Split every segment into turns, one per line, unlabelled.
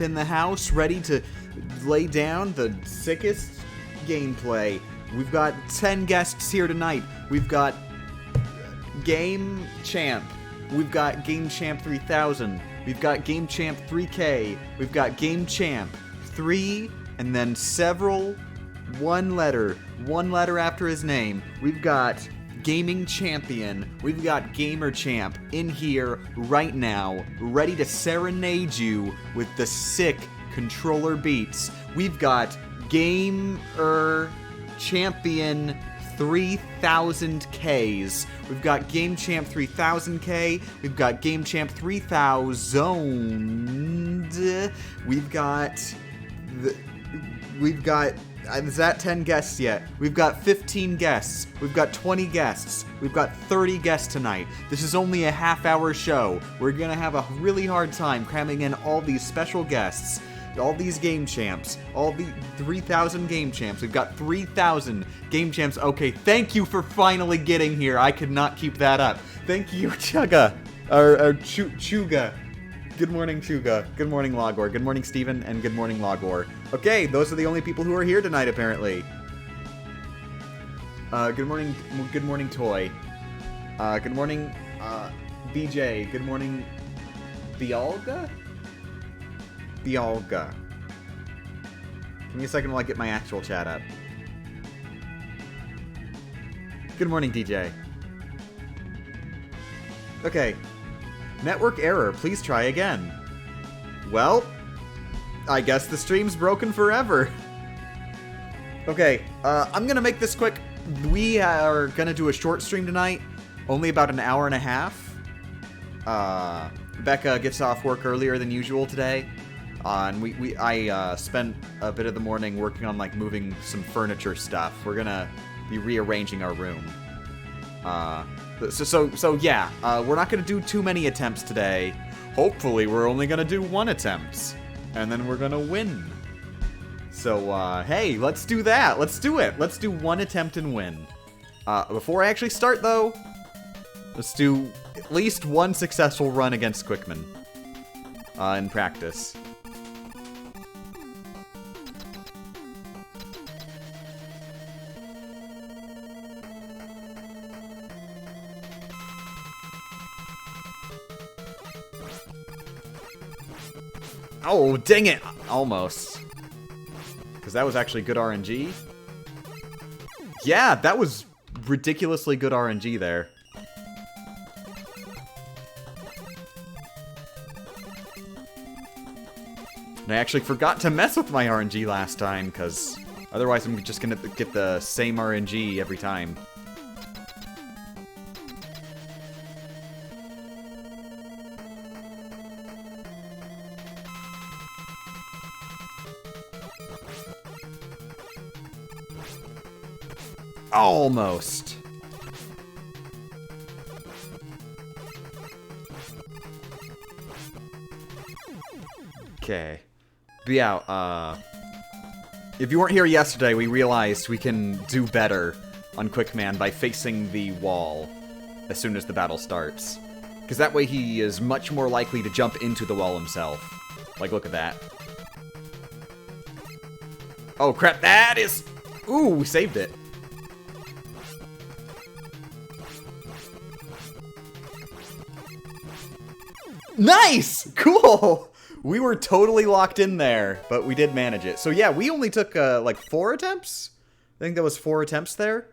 in the house, ready to lay down the sickest gameplay. We've got 10 guests here tonight. We've got Game Champ. We've got Game Champ 3000. We've got Game Champ 3K. We've got Game Champ 3, and then several one letter after his name. We've got Gaming Champion. We've got Gamer Champ in here right now, ready to serenade you with the sick controller beats. We've got Gamer Champion 3000Ks. We've got Game Champ 3000K. We've got Game Champ 3000. We've got is that 10 guests yet? We've got 15 guests. We've got 20 guests. We've got 30 guests tonight. This is only a half-hour show. We're gonna have a really hard time cramming in all these special guests, all these game champs, all the 3,000 game champs. We've got 3,000 game champs. Okay, thank you for finally getting here. I could not keep that up. Thank you, Chugga. Or Chuga. Good morning, Chuga. Good morning, Logor. Good morning, Steven. And good morning, Logor. Okay, those are the only people who are here tonight, apparently. Good morning, Toy. Good morning, BJ. Good morning, Bialga? Bialga. Give me a second while I get my actual chat up. Good morning, DJ. Okay. Network error. Please try again. Well, I guess the stream's broken forever. Okay, I'm gonna make this quick. We are gonna do a short stream tonight. Only about an hour and a half. Becca gets off work earlier than usual today. And I spent a bit of the morning working on, like, moving some furniture stuff. We're gonna be rearranging our room. So yeah, we're not gonna do too many attempts today. Hopefully, we're only gonna do one attempt. And then we're gonna win. So, hey, let's do that. Let's do it. Let's do one attempt and win. Before I actually start, though, let's do at least one successful run against Quickman. In practice. Oh, dang it! Almost. Because that was actually good RNG. Yeah, that was ridiculously good RNG there. And I actually forgot to mess with my RNG last time, because otherwise I'm just going to get the same RNG every time. Almost. Okay. But yeah, if you weren't here yesterday, we realized we can do better on Quickman by facing the wall as soon as the battle starts. Because that way he is much more likely to jump into the wall himself. Like, look at that. Oh crap, that is... Ooh, we saved it. Nice! Cool! We were totally locked in there, but we did manage it. So yeah, we only took, like, 4 attempts? I think that was 4 attempts there.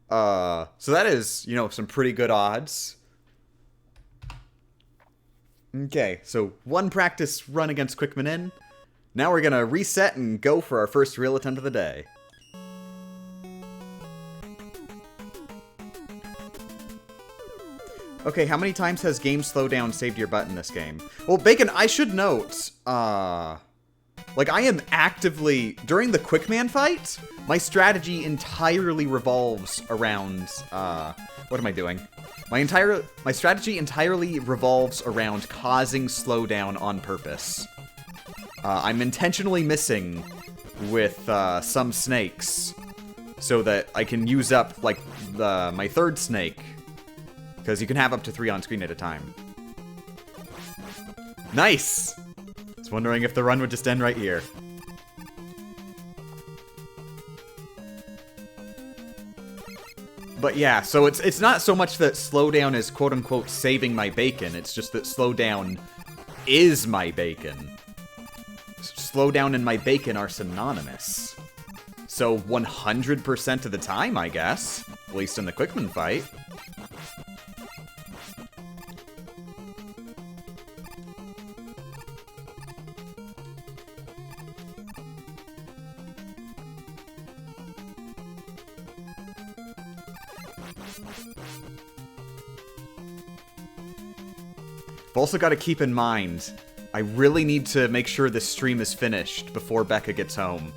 So that is, you know, some pretty good odds. Okay, so 1 practice run against Quickman in. Now we're gonna reset and go for our first real attempt of the day. Okay, how many times has game slowdown saved your butt in this game? Well, Bacon, I should note, like, I am actively, during the Quickman fight, my strategy entirely revolves around, what am I doing? My strategy entirely revolves around causing slowdown on purpose. I'm intentionally missing with, some snakes, so that I can use up, like, my 3rd snake. Because you can have up to 3 on screen at a time. Nice! It's was wondering if the run would just end right here. But yeah, so it's not so much that slowdown is quote-unquote saving my bacon, it's just that slowdown is my bacon. Slowdown and my bacon are synonymous. So 100% of the time, I guess. At least in the Quickman fight. I've also got to keep in mind, I really need to make sure this stream is finished before Becca gets home.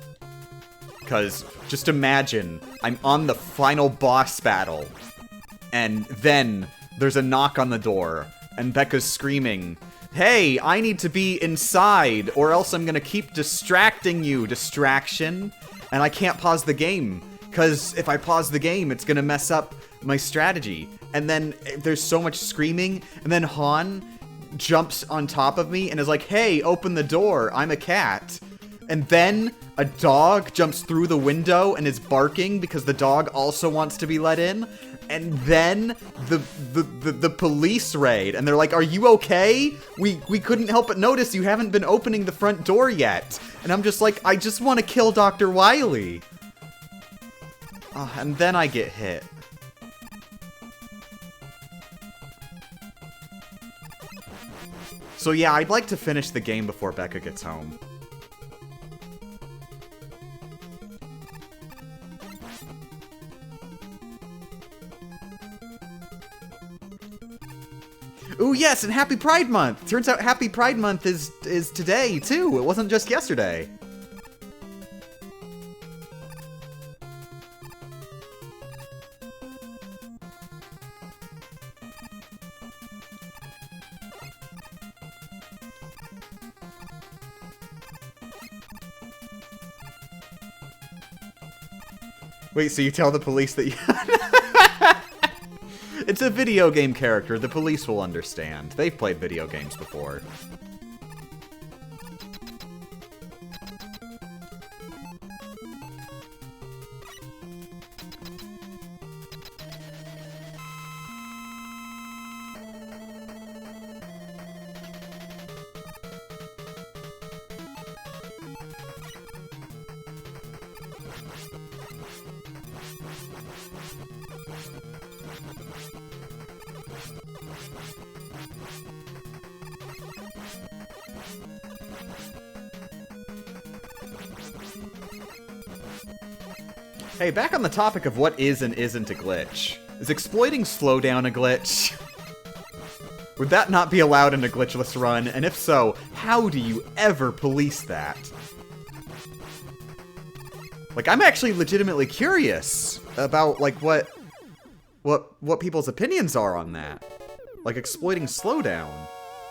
Because, just imagine, I'm on the final boss battle, and then there's a knock on the door, and Becca's screaming, "Hey, I need to be inside, or else I'm gonna keep distracting you, distraction." And I can't pause the game, because if I pause the game, it's gonna mess up my strategy. And then there's so much screaming, and then Han jumps on top of me and is like, "Hey, open the door, I'm a cat." And then a dog jumps through the window and is barking because the dog also wants to be let in. And then the police raid, and they're like, "Are you okay? We couldn't help but notice you haven't been opening the front door yet." And I'm just like, I just want to kill Dr. Wily. And then I get hit. So yeah, I'd like to finish the game before Becca gets home. Ooh, yes, and Happy Pride Month! Turns out Happy Pride Month is today, too. It wasn't just yesterday. Wait, so you tell the police that you... It's a video game character. The police will understand. They've played video games before. Hey, back on the topic of what is and isn't a glitch. Is exploiting slowdown a glitch? Would that not be allowed in a glitchless run? And if so, how do you ever police that? Like, I'm actually legitimately curious about, like, what people's opinions are on that. Like, exploiting slowdown.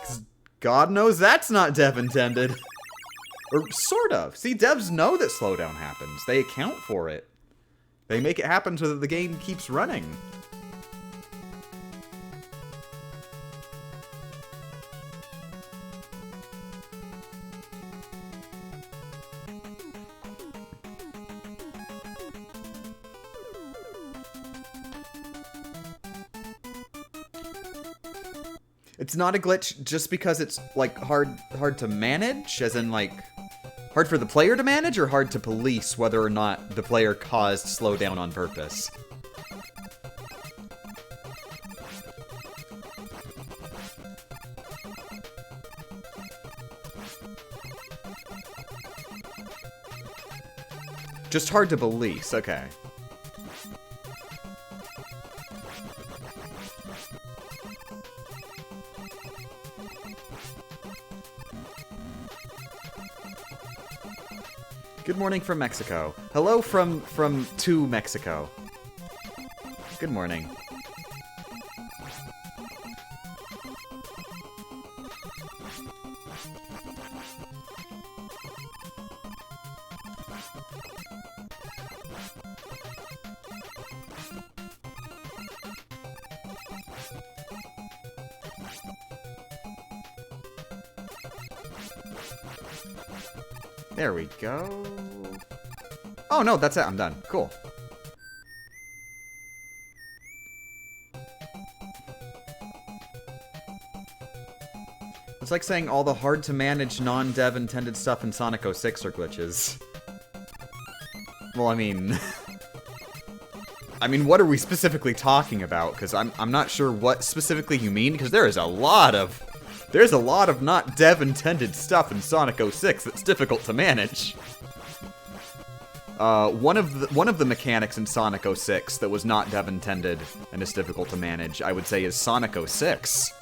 'Cause God knows that's not dev intended. Or sort of. See, devs know that slowdown happens. They account for it. They make it happen so that the game keeps running. It's not a glitch just because it's, like, hard to manage, as in, like, hard for the player to manage, or hard to police whether or not the player caused slowdown on purpose? Just hard to police, okay. Good morning from Mexico. Hello from to Mexico. Good morning. There we go. Oh, no, that's it. I'm done. Cool. It's like saying all the hard-to-manage non-dev intended stuff in Sonic 06 are glitches. Well, I mean... I mean, what are we specifically talking about? Because I'm not sure what specifically you mean, because there's a lot of not dev intended stuff in Sonic 06 that's difficult to manage. One of the mechanics in Sonic 06 that was not dev intended and is difficult to manage, I would say, is Sonic 06.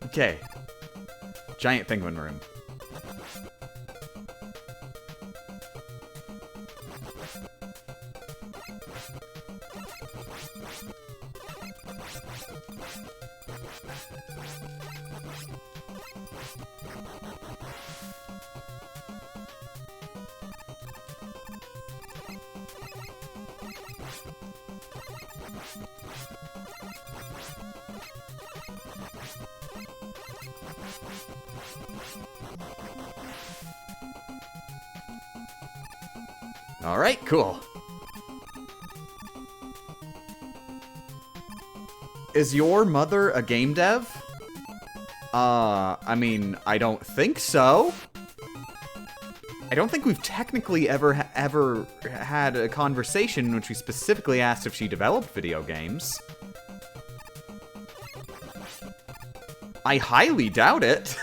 Okay. Giant penguin room. Alright, cool. Is your mother a game dev? I mean, I don't think so. I don't think we've technically ever had a conversation in which we specifically asked if she developed video games. I highly doubt it.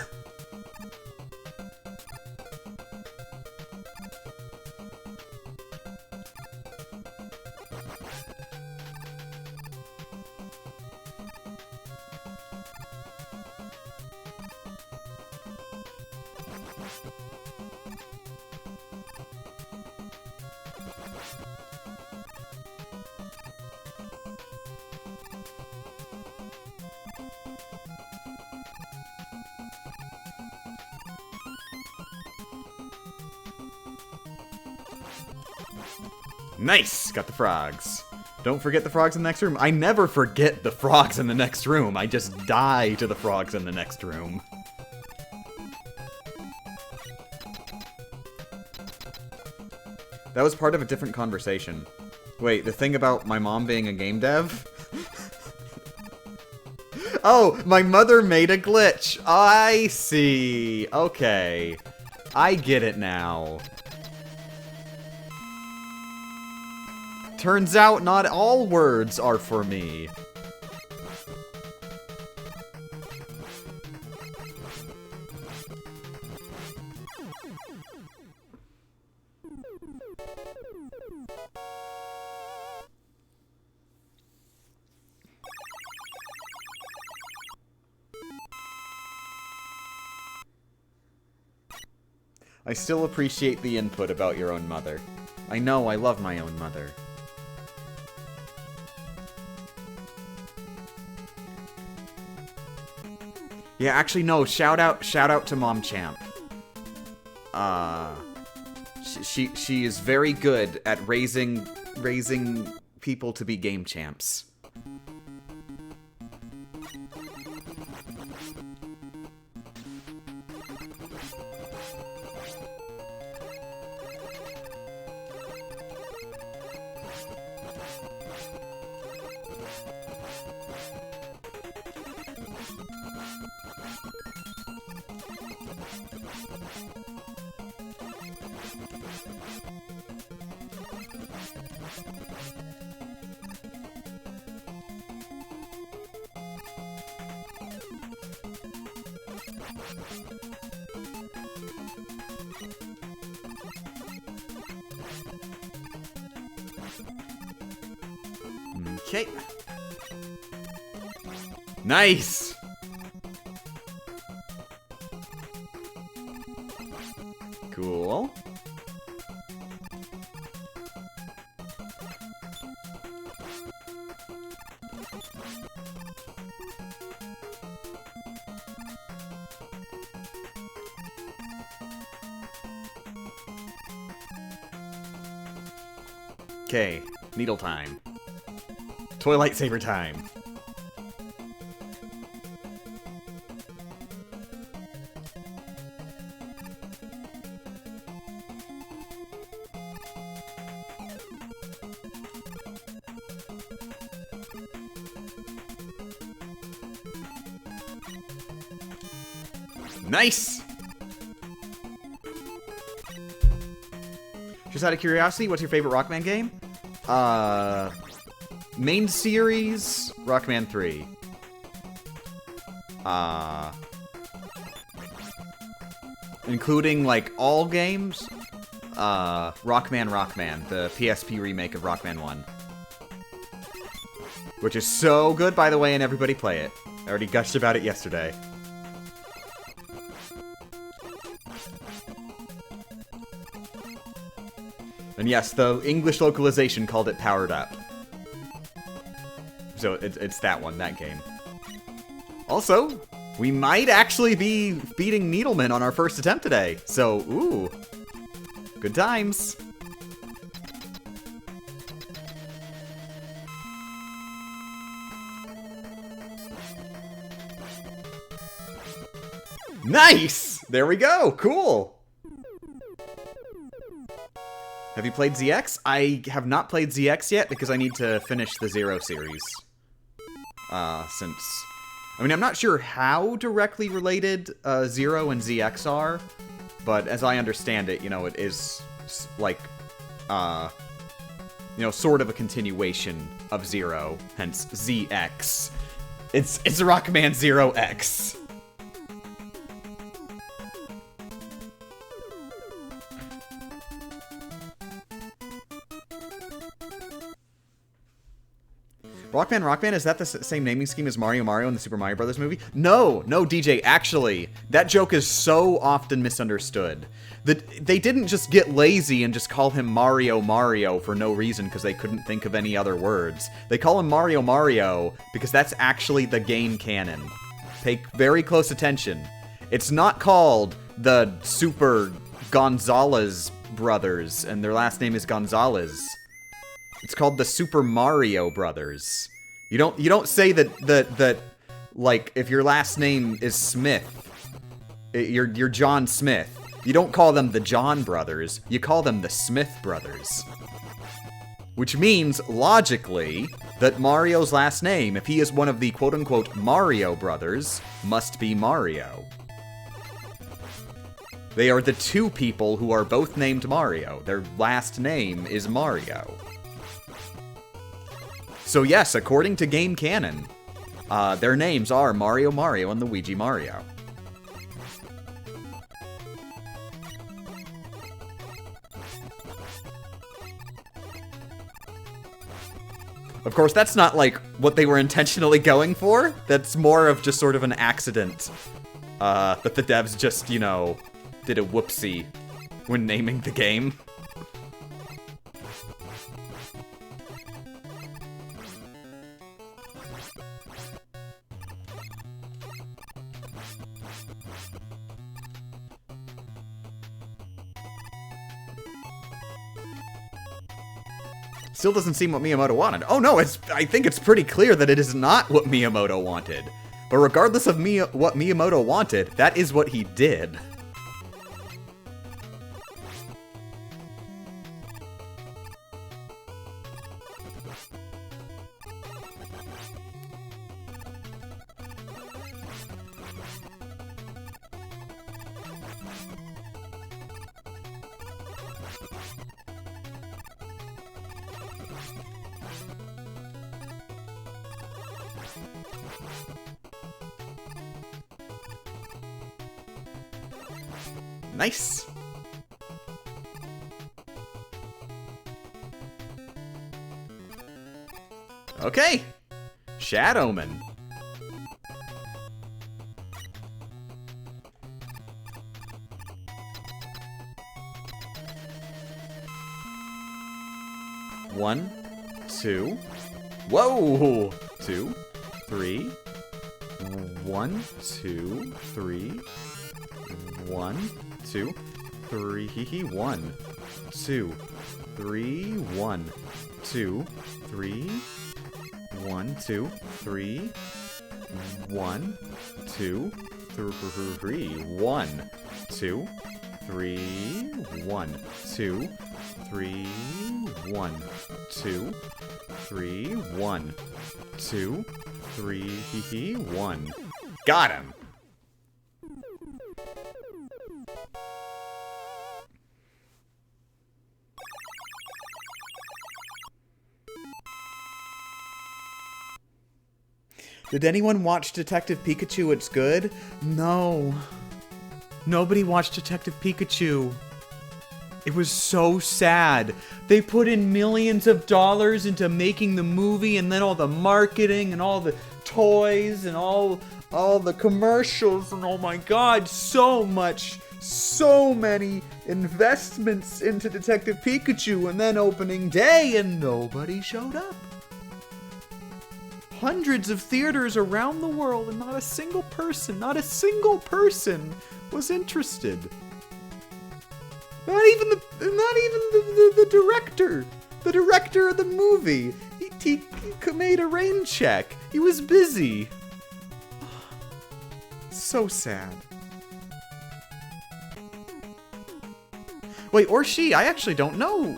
Nice! Got the frogs. Don't forget the frogs in the next room. I never forget the frogs in the next room. I just die to the frogs in the next room. That was part of a different conversation. Wait, the thing about my mom being a game dev? Oh, my mother made a glitch. I see. Okay. I get it now. Turns out not all words are for me. I still appreciate the input about your own mother. I know I love my own mother. Yeah, actually, no. Shout out to Mom Champ. She is very good at raising people to be game champs. Okay. Nice! Cool. Okay, needle time. Toy lightsaber time. Nice! Just out of curiosity, what's your favorite Rockman game? Main series, Rockman 3. Including, like, all games? Rockman, the PSP remake of Rockman 1. Which is so good, by the way, and everybody play it. I already gushed about it yesterday. And yes, the English localization called it Powered Up. So it's that one, that game. Also, we might actually be beating Needleman on our first attempt today. So, ooh. Good times. Nice! There we go. Cool. Have you played ZX? I have not played ZX yet because I need to finish the Zero series. I mean, I'm not sure how directly related Zero and ZX are, but as I understand it, you know, it is like, you know, sort of a continuation of Zero, hence ZX. It's Rockman Zero X. Rockman, is that the same naming scheme as Mario in the Super Mario Bros. Movie? No, DJ, actually. That joke is so often misunderstood. They didn't just get lazy and just call him Mario for no reason because they couldn't think of any other words. They call him Mario because that's actually the game canon. Pay very close attention. It's not called the Super Gonzalez brothers, and their last name is Gonzalez. It's called the Super Mario Brothers. You don't say that like if your last name is Smith, you're John Smith. You don't call them the John Brothers. You call them the Smith Brothers. Which means logically that Mario's last name, if he is one of the quote-unquote Mario brothers, must be Mario. They are the two people who are both named Mario. Their last name is Mario. So yes, according to game canon, their names are Mario and Luigi Mario. Of course, that's not, like, what they were intentionally going for. That's more of just sort of an accident. That the devs just, you know, did a whoopsie when naming the game. Still doesn't seem what Miyamoto wanted. Oh no, I think it's pretty clear that it is not what Miyamoto wanted. But regardless of what Miyamoto wanted, that is what he did. Nice. Okay. Shadowman. One, two. Whoa! 2, 3. 1, 2, 3. 1, 2. 3, 1, 2, 3, 1, 2, 3, 1, 2, 3, 1, 2, 3, 1, 2, 3, 1, 2, 3, 1, 2, 3, 1, 2, 3, 1. Got him! Did anyone watch Detective Pikachu? It's good? No. Nobody watched Detective Pikachu. It was so sad. They put in millions of dollars into making the movie, and then all the marketing and all the toys and all the commercials, and oh my god, so many investments into Detective Pikachu, and then opening day and nobody showed up. Hundreds of theaters around the world and not a single person was interested. Not even the director. The director of the movie. He made a rain check. He was busy. So sad. Wait, or she. I actually don't know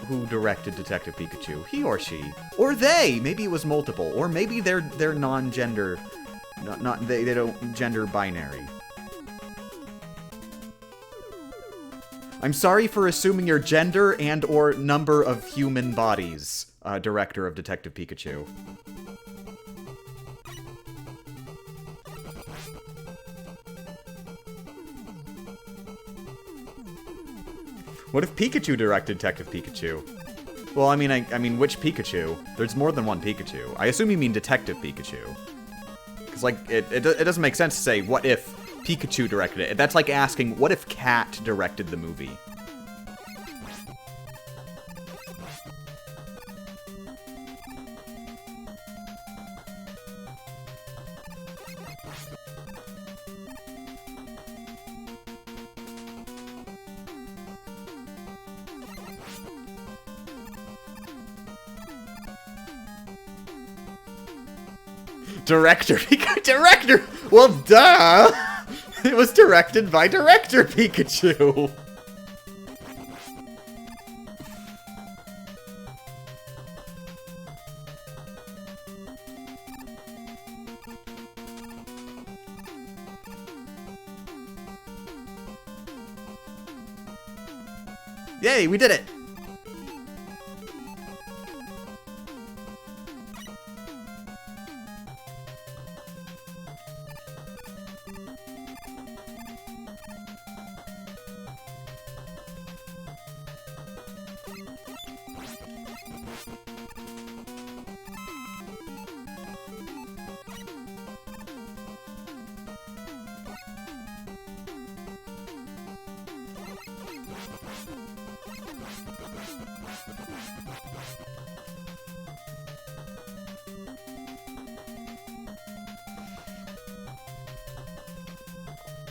who directed Detective Pikachu. He or she. Or they. Maybe it was multiple. Or maybe they're non-gender. They don't gender binary. I'm sorry for assuming your gender and or number of human bodies, director of Detective Pikachu. What if Pikachu directed Detective Pikachu? Well, I mean, which Pikachu? There's more than one Pikachu. I assume you mean Detective Pikachu. Because, like, it doesn't make sense to say, what if Pikachu directed it? That's like asking, what if Cat directed the movie? Director. Well, duh! It was directed by Director Pikachu! Yay, we did it!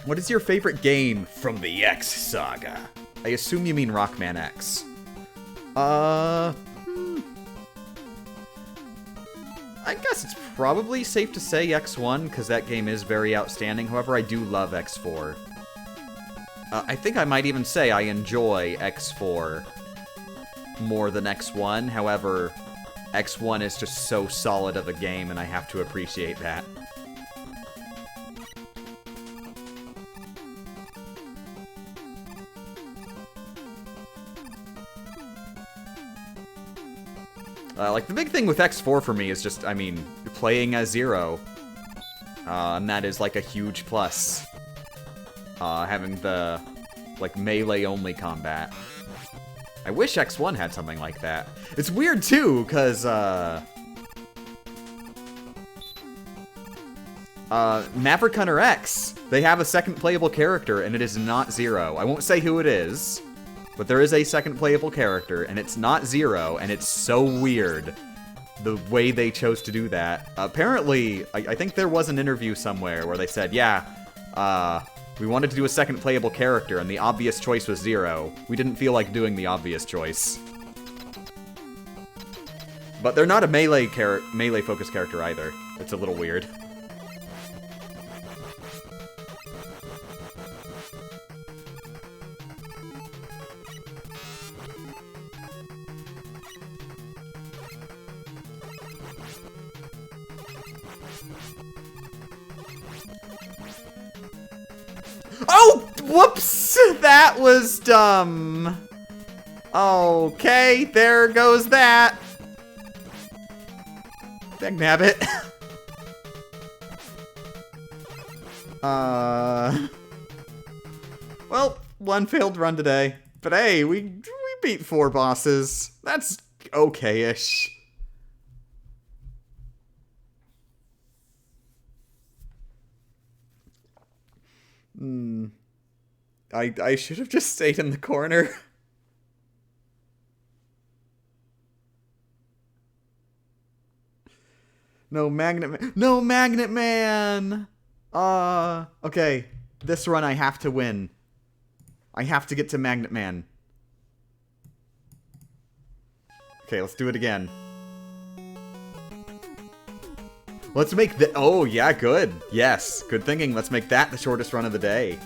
What is your favorite game from the X saga? I assume you mean Rockman X. I guess it's probably safe to say X1, because that game is very outstanding. However, I do love X4. I think I might even say I enjoy X4 more than X1. However, X1 is just so solid of a game, and I have to appreciate that. Like, the big thing with X4 for me is just, I mean, playing as Zero. And that is, like, a huge plus. Having the, like, melee-only combat. I wish X1 had something like that. It's weird, too, because, Maverick Hunter X, they have a second playable character, and it is not Zero. I won't say who it is. But there is a second playable character, and it's not Zero, and it's so weird the way they chose to do that. Apparently, I think there was an interview somewhere where they said, yeah, We wanted to do a second playable character, and the obvious choice was Zero. We didn't feel like doing the obvious choice. But they're not a melee-focused character either. It's a little weird. Oh! Whoops! That was dumb. Okay, there goes that. Dagnabbit. Well, one failed run today. But hey, we beat 4 bosses. That's okay-ish. I should have just stayed in the corner. No Magnet Man. No Magnet Man! Okay. This run I have to win. I have to get to Magnet Man. Okay, let's do it again. Let's make the— oh, yeah, good. Yes, good thinking. Let's make that the shortest run of the day.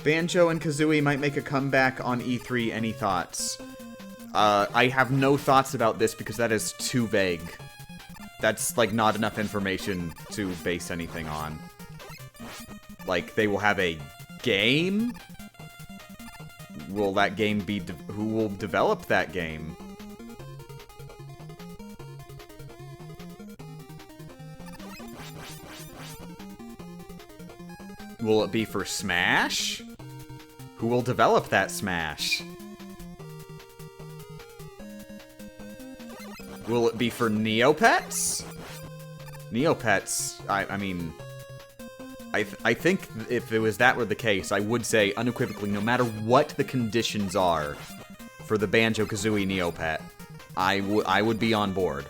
Banjo and Kazooie might make a comeback on E3. Any thoughts? I have no thoughts about this because that is too vague. That's, like, not enough information to base anything on. Like, they will have a game? Will that game be... who will develop that game? Will it be for Smash? Who will develop that Smash? Will it be for Neopets? Neopets, I mean... I think if it was that were the case, I would say unequivocally, no matter what the conditions are for the Banjo-Kazooie Neopet, I would be on board.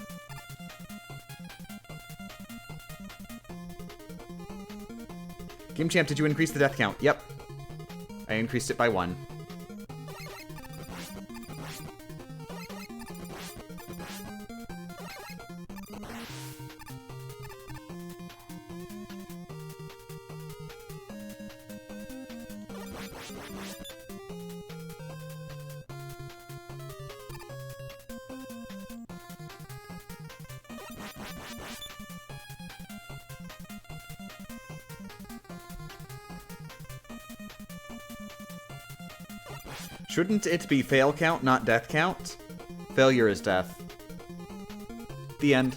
Game Champ, did you increase the death count? Yep. I increased it by 1. Shouldn't it be fail count, not death count? Failure is death. The end.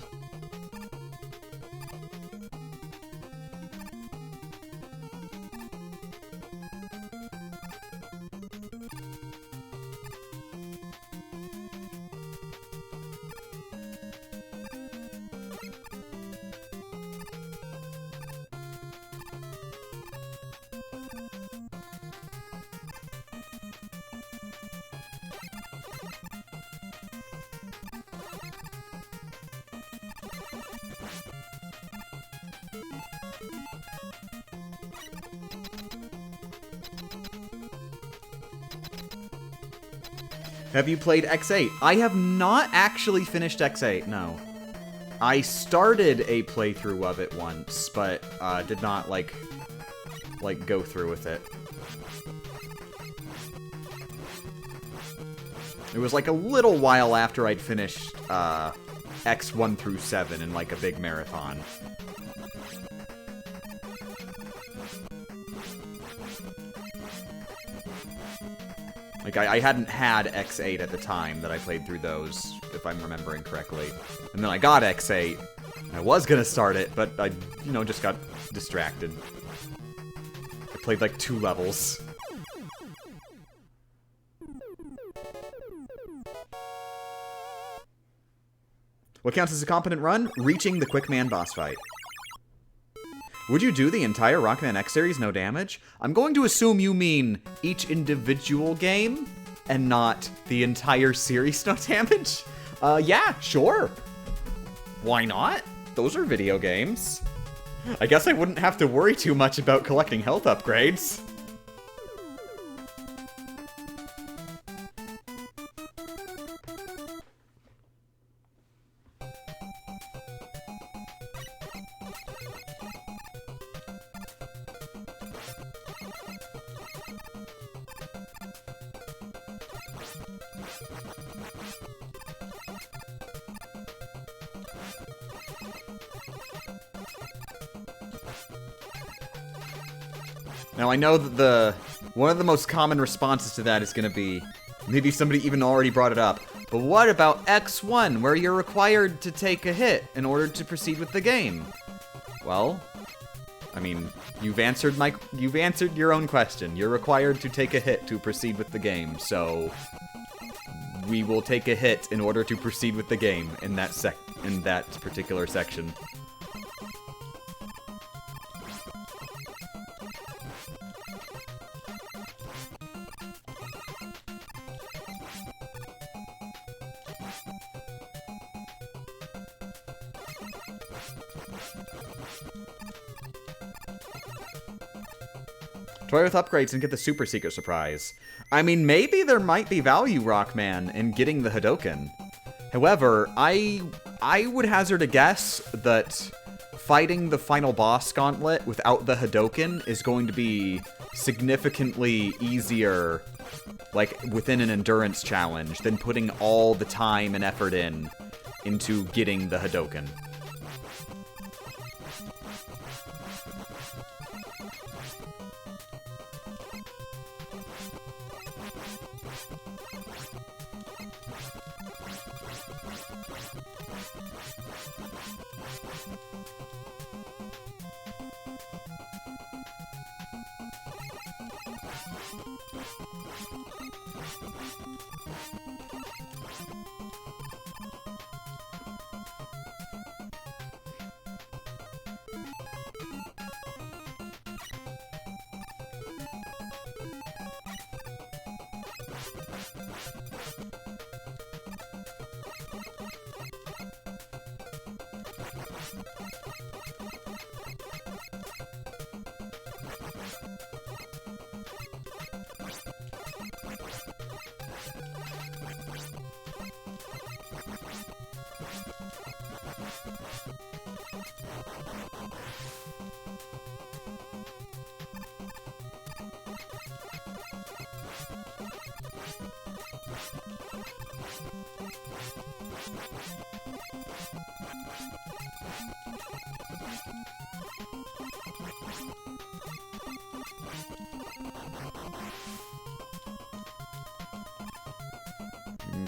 Have you played X8? I have not actually finished X8, no. I started a playthrough of it once, but did not, like, go through with it. It was, like, a little while after I'd finished X1 through 7 in, like, a big marathon. I Like, I hadn't had X8 at the time that I played through those, if I'm remembering correctly. And then I got X8. I was gonna start it, but I, you know, just got distracted. I played like 2 levels. What counts as a competent run? Reaching the Quick Man boss fight. Would you do the entire Rockman X series no damage? I'm going to assume you mean each individual game and not the entire series no damage. Yeah, sure. Why not? Those are video games. I guess I wouldn't have to worry too much about collecting health upgrades. Now, I know that one of the most common responses to that is going to be, maybe somebody even already brought it up, but what about X1, where you're required to take a hit in order to proceed with the game? Well, I mean, you've answered your own question. You're required to take a hit to proceed with the game, so we will take a hit in order to proceed with the game in that particular section. Toy with upgrades and get the super secret surprise. I mean, maybe there might be value, Rockman, in getting the Hadoken. However, I would hazard a guess that fighting the final boss gauntlet without the Hadoken is going to be significantly easier, like, within an endurance challenge than putting all the time and effort into getting the Hadoken.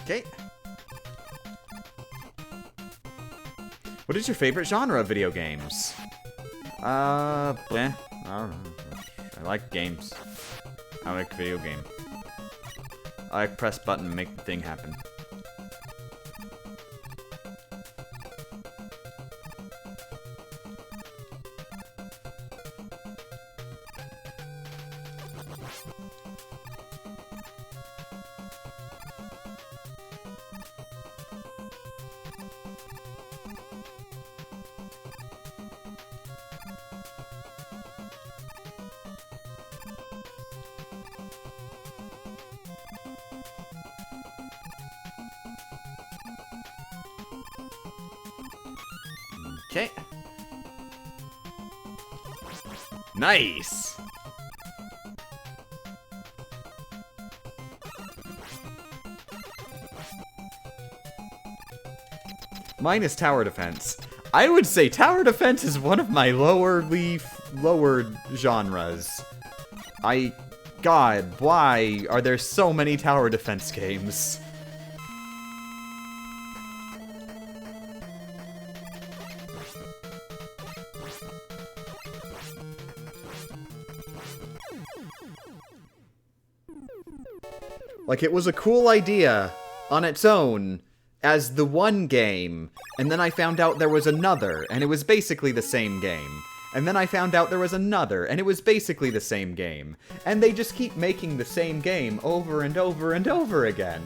Okay. What is your favorite genre of video games? I don't know. I like games. I like video game. I like press button and make the thing happen. Okay. Nice! Mine is tower defense. I would say tower defense is one of my lower genres. God, why are there so many tower defense games? Like, it was a cool idea on its own as the one game, and then I found out there was another, and it was basically the same game. And then I found out there was another, and it was basically the same game. And they just keep making the same game over and over and over again.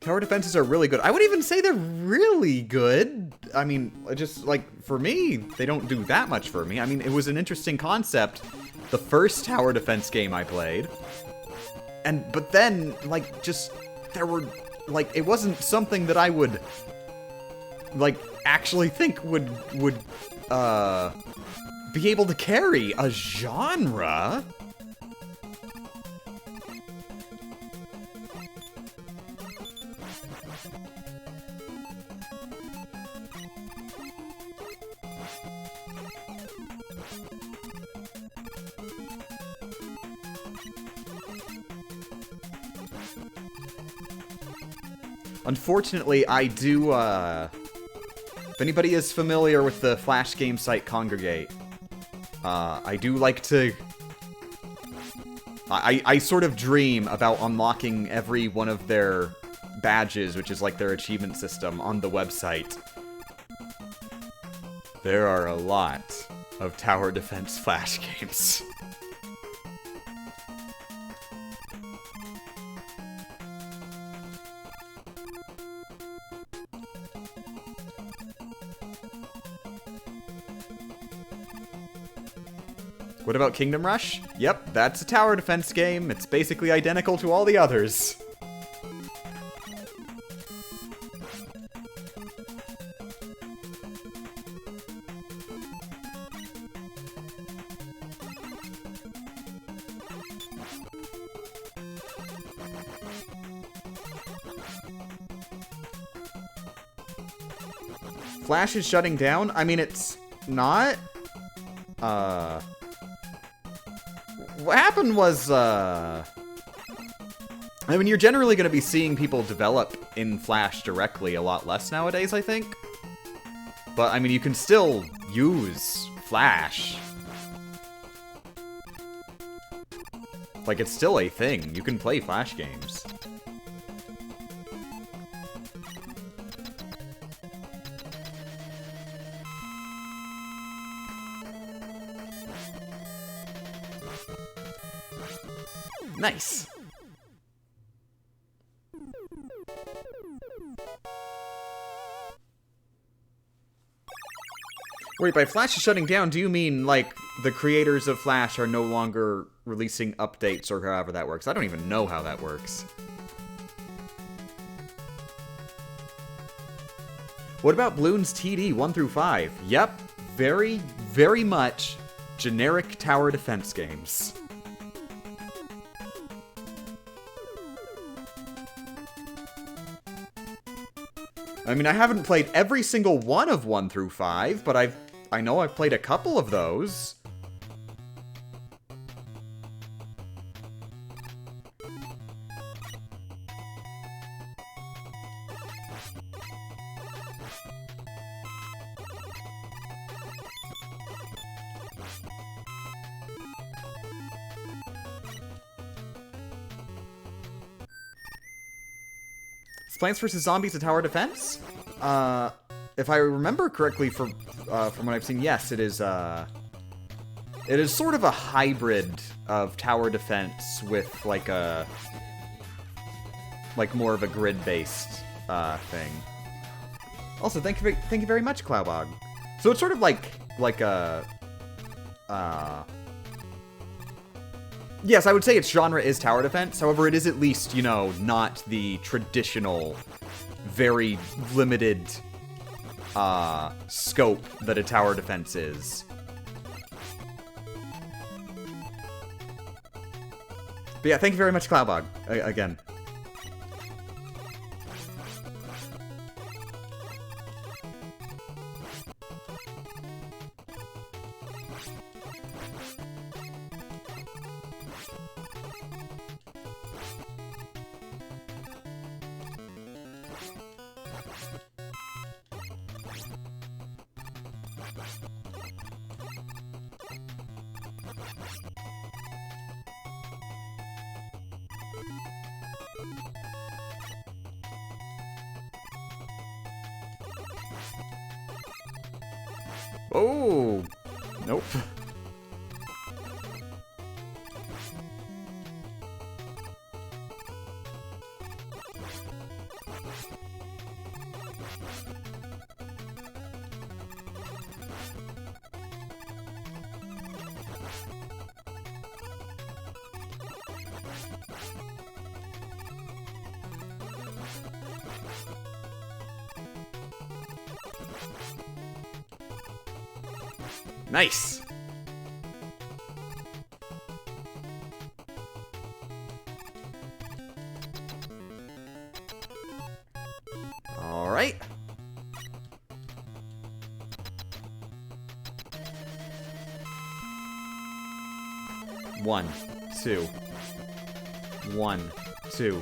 Tower defenses are really good. I would even say they're really good. I mean, just, like, for me, they don't do that much for me. I mean, it was an interesting concept, the first tower defense game I played. But then, like, just, there were, like, it wasn't something that I would, like, actually think would be able to carry a genre. Unfortunately, I do, if anybody is familiar with the Flash game site Congregate, I do like to... I sort of dream about unlocking every one of their badges, which is like their achievement system, on the website. There are a lot of tower defense Flash games. What about Kingdom Rush? Yep, that's a tower defense game. It's basically identical to all the others. Flash is shutting down? I mean, it's not. What happened was, I mean, you're generally going to be seeing people develop in Flash directly a lot less nowadays, I think. But, I mean, you can still use Flash. Like, it's still a thing. You can play Flash games. Nice. Wait, by Flash is shutting down, do you mean, like, the creators of Flash are no longer releasing updates or however that works? I don't even know how that works. What about Bloons TD 1 through 5? Yep, very, very much generic tower defense games. I mean, I haven't played every single one of 1 through 5, but I know I've played a couple of those. Plants vs. Zombies, a tower defense? If I remember correctly from what I've seen, yes, it is sort of a hybrid of tower defense with like more of a grid-based thing. Also, thank you very much, Cloudbog. So it's sort of like a yes, I would say its genre is tower defense. However, it is at least, you know, not the traditional, very limited scope that a tower defense is. But yeah, thank you very much, Cloudbog, again. Oh! Nope. Nice! Alright. One, two. 1, 2,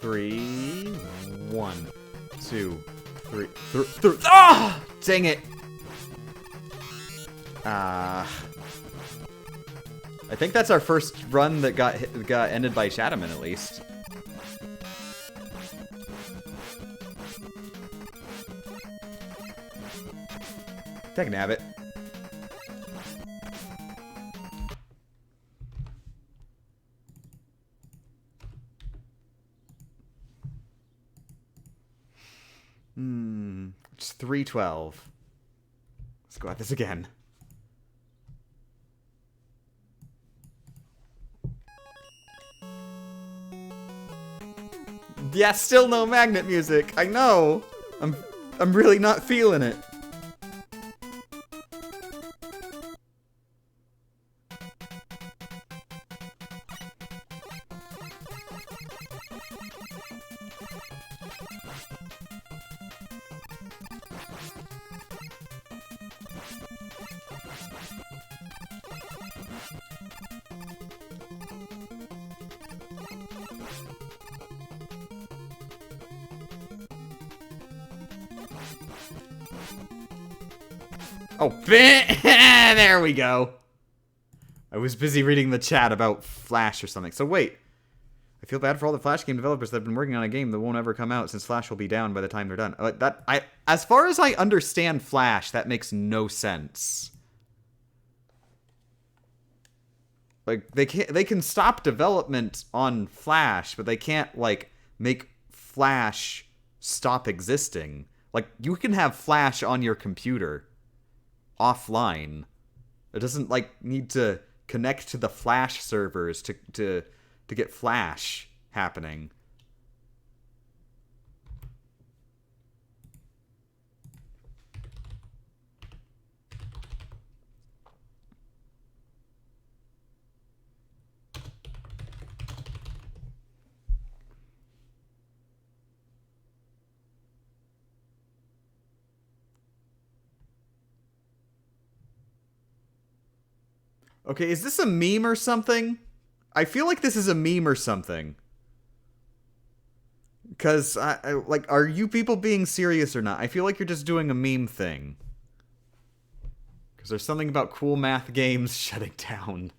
3. 1, 2, 3. Ah! Dang it! I think that's our first run that got ended by Shadowman, at least. Take a nab it. It's 312. Let's go at this again. Yeah, still no magnet music. I know. I'm really not feeling it. Oh, there we go. I was busy reading the chat about Flash or something. So wait, I feel bad for all the Flash game developers that have been working on a game that won't ever come out since Flash will be down by the time they're done. As far as I understand Flash, that makes no sense. Like they can stop development on Flash, but they can't like make Flash stop existing. Like you can have Flash on your computer offline. It doesn't like need to connect to the Flash servers to get Flash happening. Okay, is this a meme or something? I feel like this is a meme or something. Because, like, are you people being serious or not? I feel like you're just doing a meme thing. Because there's something about cool math games shutting down.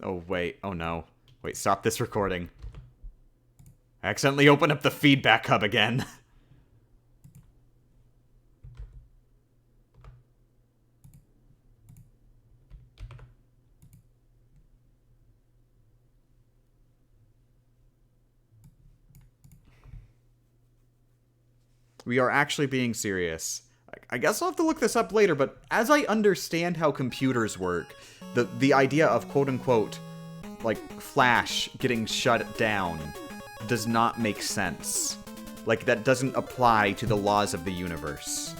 Oh, wait. Oh, no. Wait, stop this recording. I accidentally opened up the feedback hub again. We are actually being serious. I guess I'll have to look this up later, but as I understand how computers work, the idea of quote-unquote, like, Flash getting shut down does not make sense. Like, that doesn't apply to the laws of the universe.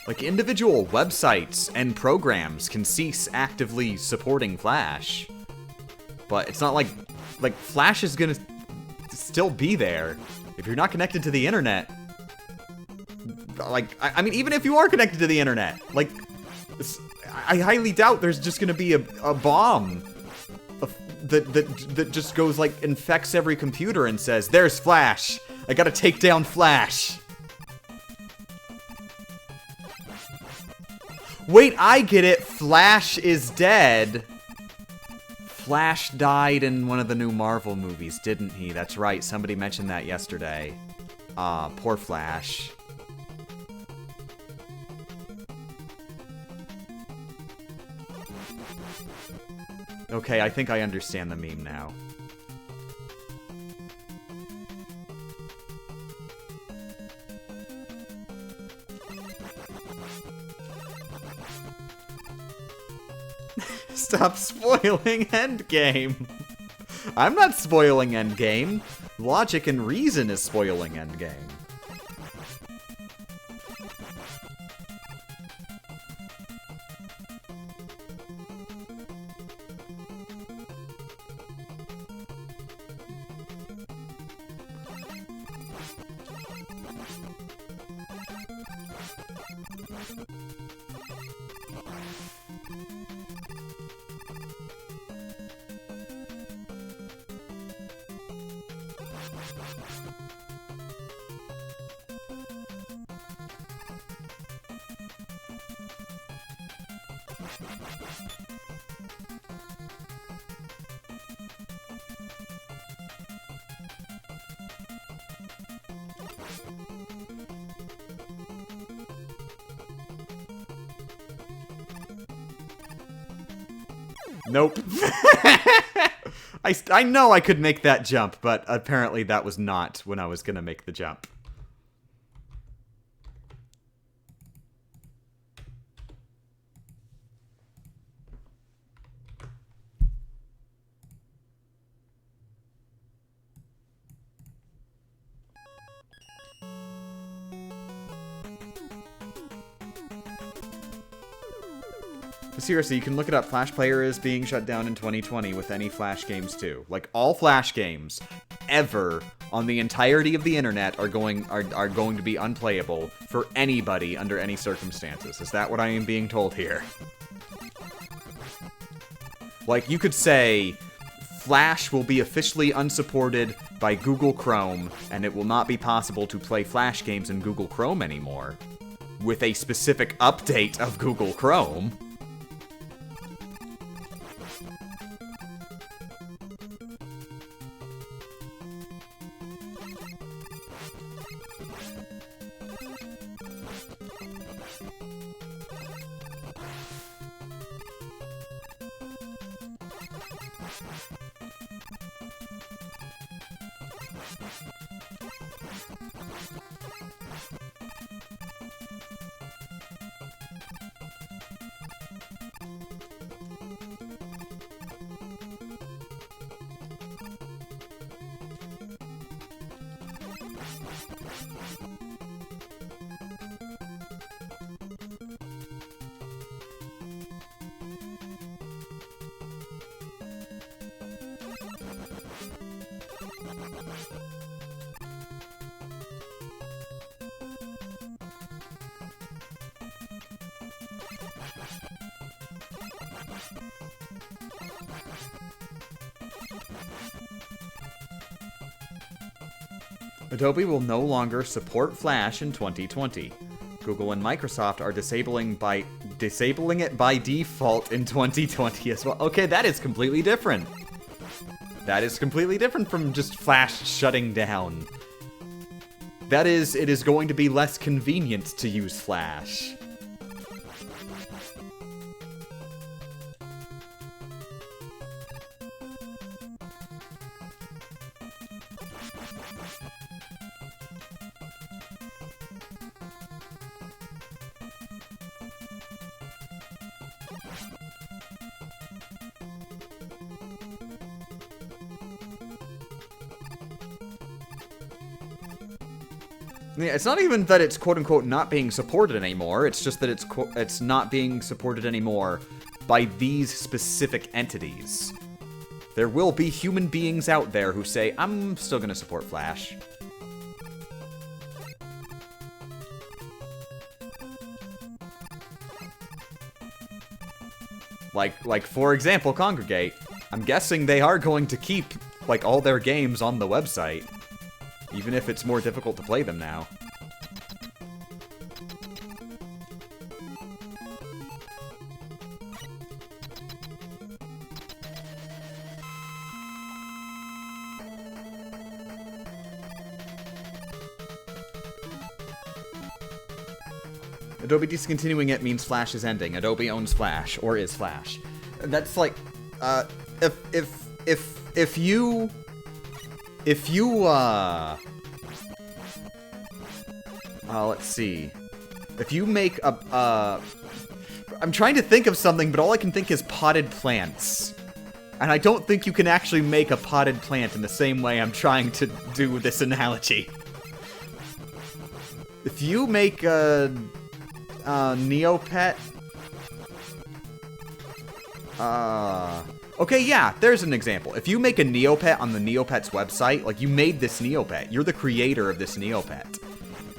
Like, individual websites and programs can cease actively supporting Flash. But it's not like Flash is gonna still be there. If you're not connected to the internet, like, I mean, even if you are connected to the internet, like, I highly doubt there's just gonna be a bomb that just goes, like, infects every computer and says, "There's Flash! I gotta take down Flash!" Wait, I get it! Flash is dead! Flash died in one of the new Marvel movies, didn't he? That's right, somebody mentioned that yesterday. Poor Flash. Okay, I think I understand the meme now. Stop spoiling Endgame! I'm not spoiling Endgame. Logic and reason is spoiling Endgame. Nope. I know I could make that jump, but apparently that was not when I was gonna make the jump. Seriously, you can look it up. Flash Player is being shut down in 2020 with any Flash games too. Like, all Flash games ever on the entirety of the internet are going to be unplayable for anybody under any circumstances. Is that what I am being told here? Like, you could say Flash will be officially unsupported by Google Chrome, and it will not be possible to play Flash games in Google Chrome anymore, with a specific update of Google Chrome. Adobe will no longer support Flash in 2020. Google and Microsoft are disabling it by default in 2020 as well. Okay, that is completely different. That is completely different from just Flash shutting down. That is, it is going to be less convenient to use Flash. Yeah, it's not even that it's quote-unquote not being supported anymore, it's just that it's not being supported anymore by these specific entities. There will be human beings out there who say, I'm still gonna support Flash. Like for example, Congregate. I'm guessing they are going to keep, like, all their games on the website. Even if it's more difficult to play them now. Adobe discontinuing it means Flash is ending. Adobe owns Flash, or is Flash. That's like, if you, let's see. If you make I'm trying to think of something, but all I can think is potted plants. And I don't think you can actually make a potted plant in the same way I'm trying to do this analogy. If you make a Neopet... Okay, yeah, there's an example. If you make a Neopet on the Neopet's website, like, you made this Neopet, you're the creator of this Neopet,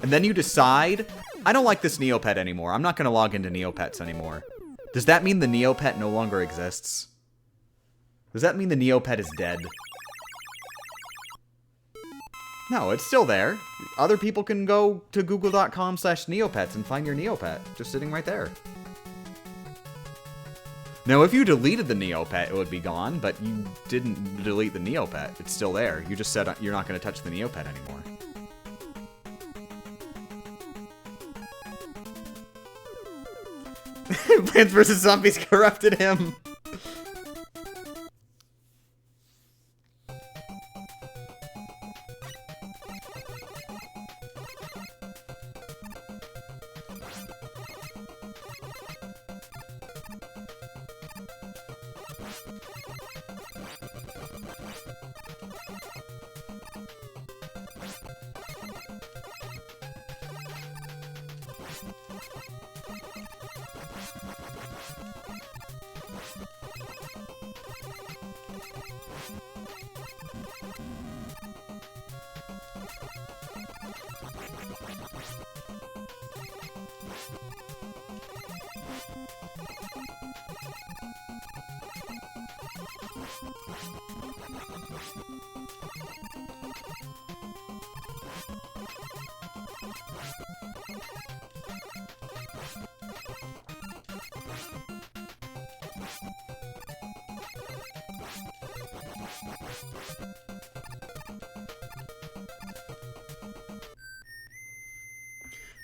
and then you decide, I don't like this Neopet anymore, I'm not gonna log into Neopets anymore. Does that mean the Neopet no longer exists? Does that mean the Neopet is dead? No, it's still there. Other people can go to google.com/Neopets and find your Neopet, just sitting right there. Now, if you deleted the Neopet, it would be gone, but you didn't delete the Neopet. It's still there. You just said you're not going to touch the Neopet anymore. Plants vs. Zombies corrupted him.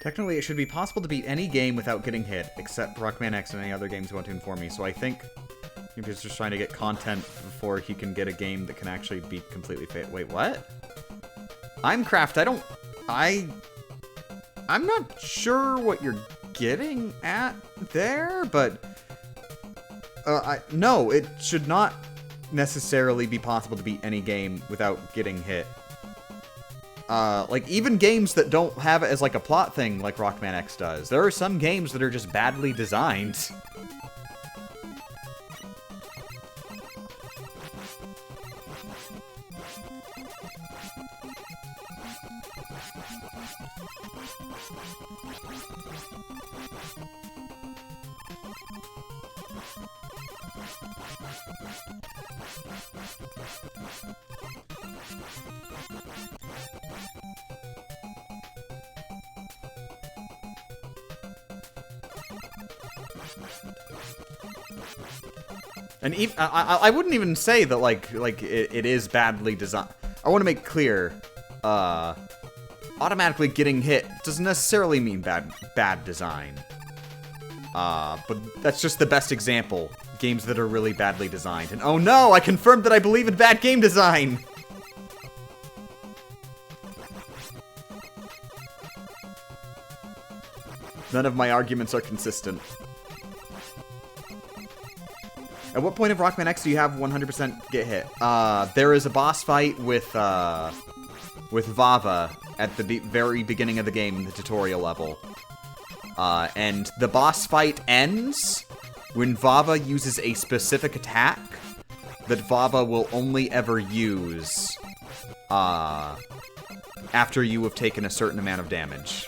Technically, it should be possible to beat any game without getting hit, except Rockman X and any other games you want to inform me. So I think he's just trying to get content before he can get a game that can actually be completely fit. Wait, what? I'm Craft. I'm not sure what you're getting at there, but no, it should not necessarily be possible to beat any game without getting hit. Like, even games that don't have it as, like, a plot thing like Rockman X does. There are some games that are just badly designed. And I wouldn't even say that, like it is badly designed. I want to make clear, automatically getting hit doesn't necessarily mean bad design. But that's just the best example. Games that are really badly designed. And oh no, I confirmed that I believe in bad game design! None of my arguments are consistent. At what point of Rockman X do you have 100% get hit? There is a boss fight with Vava at the very beginning of the game in the tutorial level. And the boss fight ends when Vava uses a specific attack that Vava will only ever use after you have taken a certain amount of damage.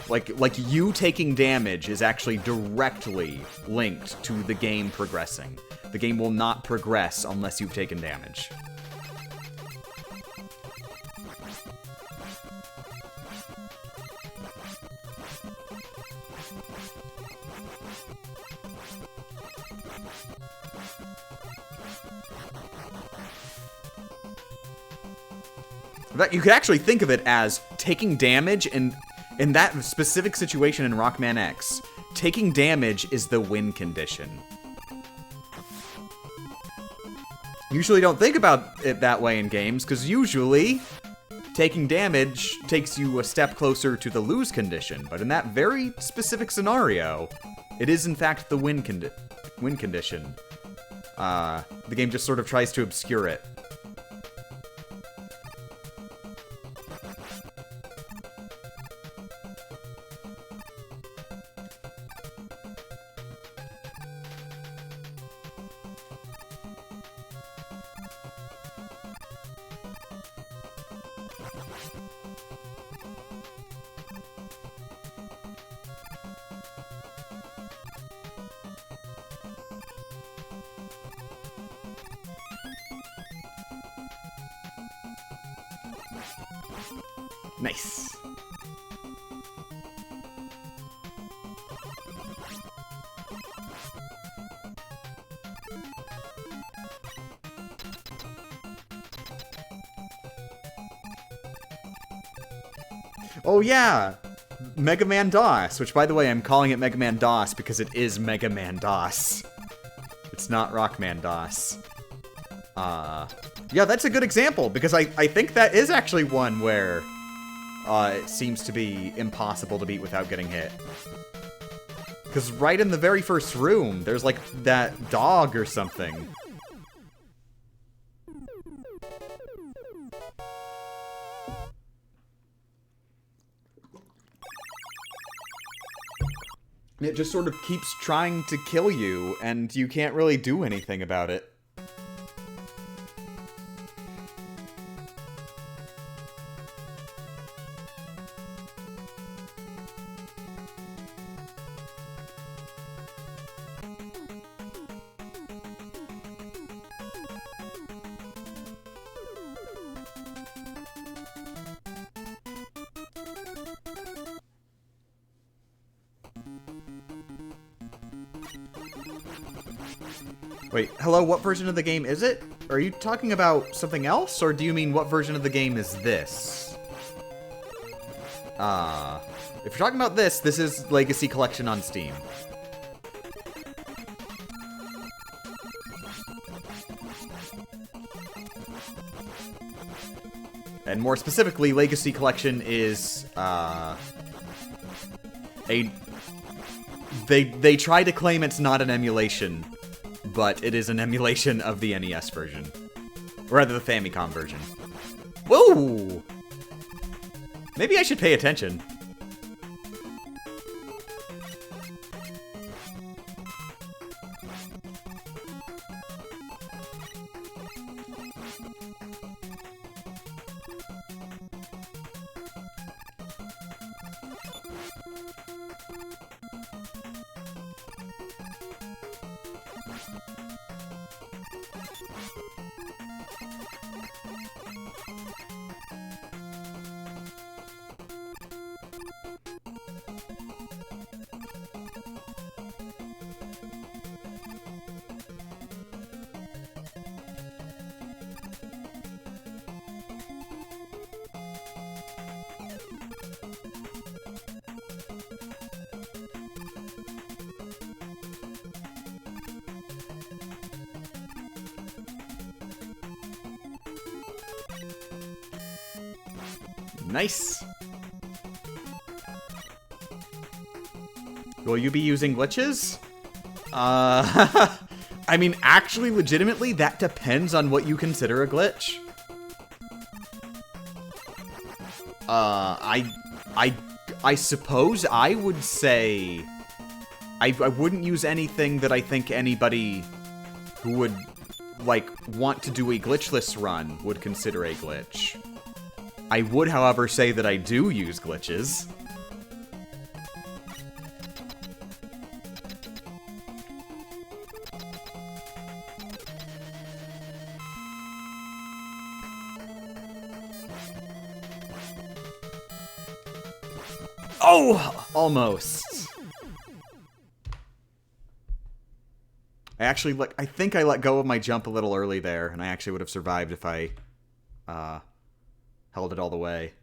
Like you taking damage is actually directly linked to the game progressing. The game will not progress unless you've taken damage. That you could actually think of it as taking damage, and in that specific situation in Rockman X, taking damage is the win condition. Usually don't think about it that way in games, because usually taking damage takes you a step closer to the lose condition. But in that very specific scenario, it is in fact the win condition. The game just sort of tries to obscure it. Nice. Oh yeah, Mega Man DOS, which by the way I'm calling it Mega Man DOS because it is Mega Man DOS. It's not Rockman DOS. Yeah, that's a good example because I think that is actually one where it seems to be impossible to beat without getting hit. Because right in the very first room, there's like that dog or something. It just sort of keeps trying to kill you, and you can't really do anything about it. Wait, hello, what version of the game is it? Are you talking about something else, or do you mean what version of the game is this? If you're talking about this, this is Legacy Collection on Steam. And more specifically, Legacy Collection is, They try to claim it's not an emulation, but it is an emulation of the NES version. Or rather, the Famicom version. Whoa! Maybe I should pay attention. Nice. Will you be using glitches? I mean, actually, legitimately, that depends on what you consider a glitch. I suppose I would say I wouldn't use anything that I think anybody who would, like, want to do a glitchless run would consider a glitch. I would, however, say that I do use glitches. Oh! Almost. I think I let go of my jump a little early there, and I actually would have survived if I, held it all the way.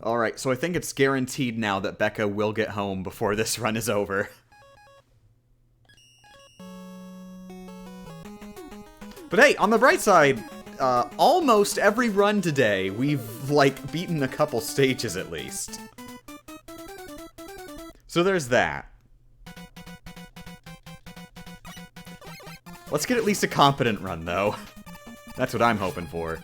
Alright, so I think it's guaranteed now that Becca will get home before this run is over. But hey, on the bright side, almost every run today, we've, like, beaten a couple stages at least. So there's that. Let's get at least a competent run, though. That's what I'm hoping for.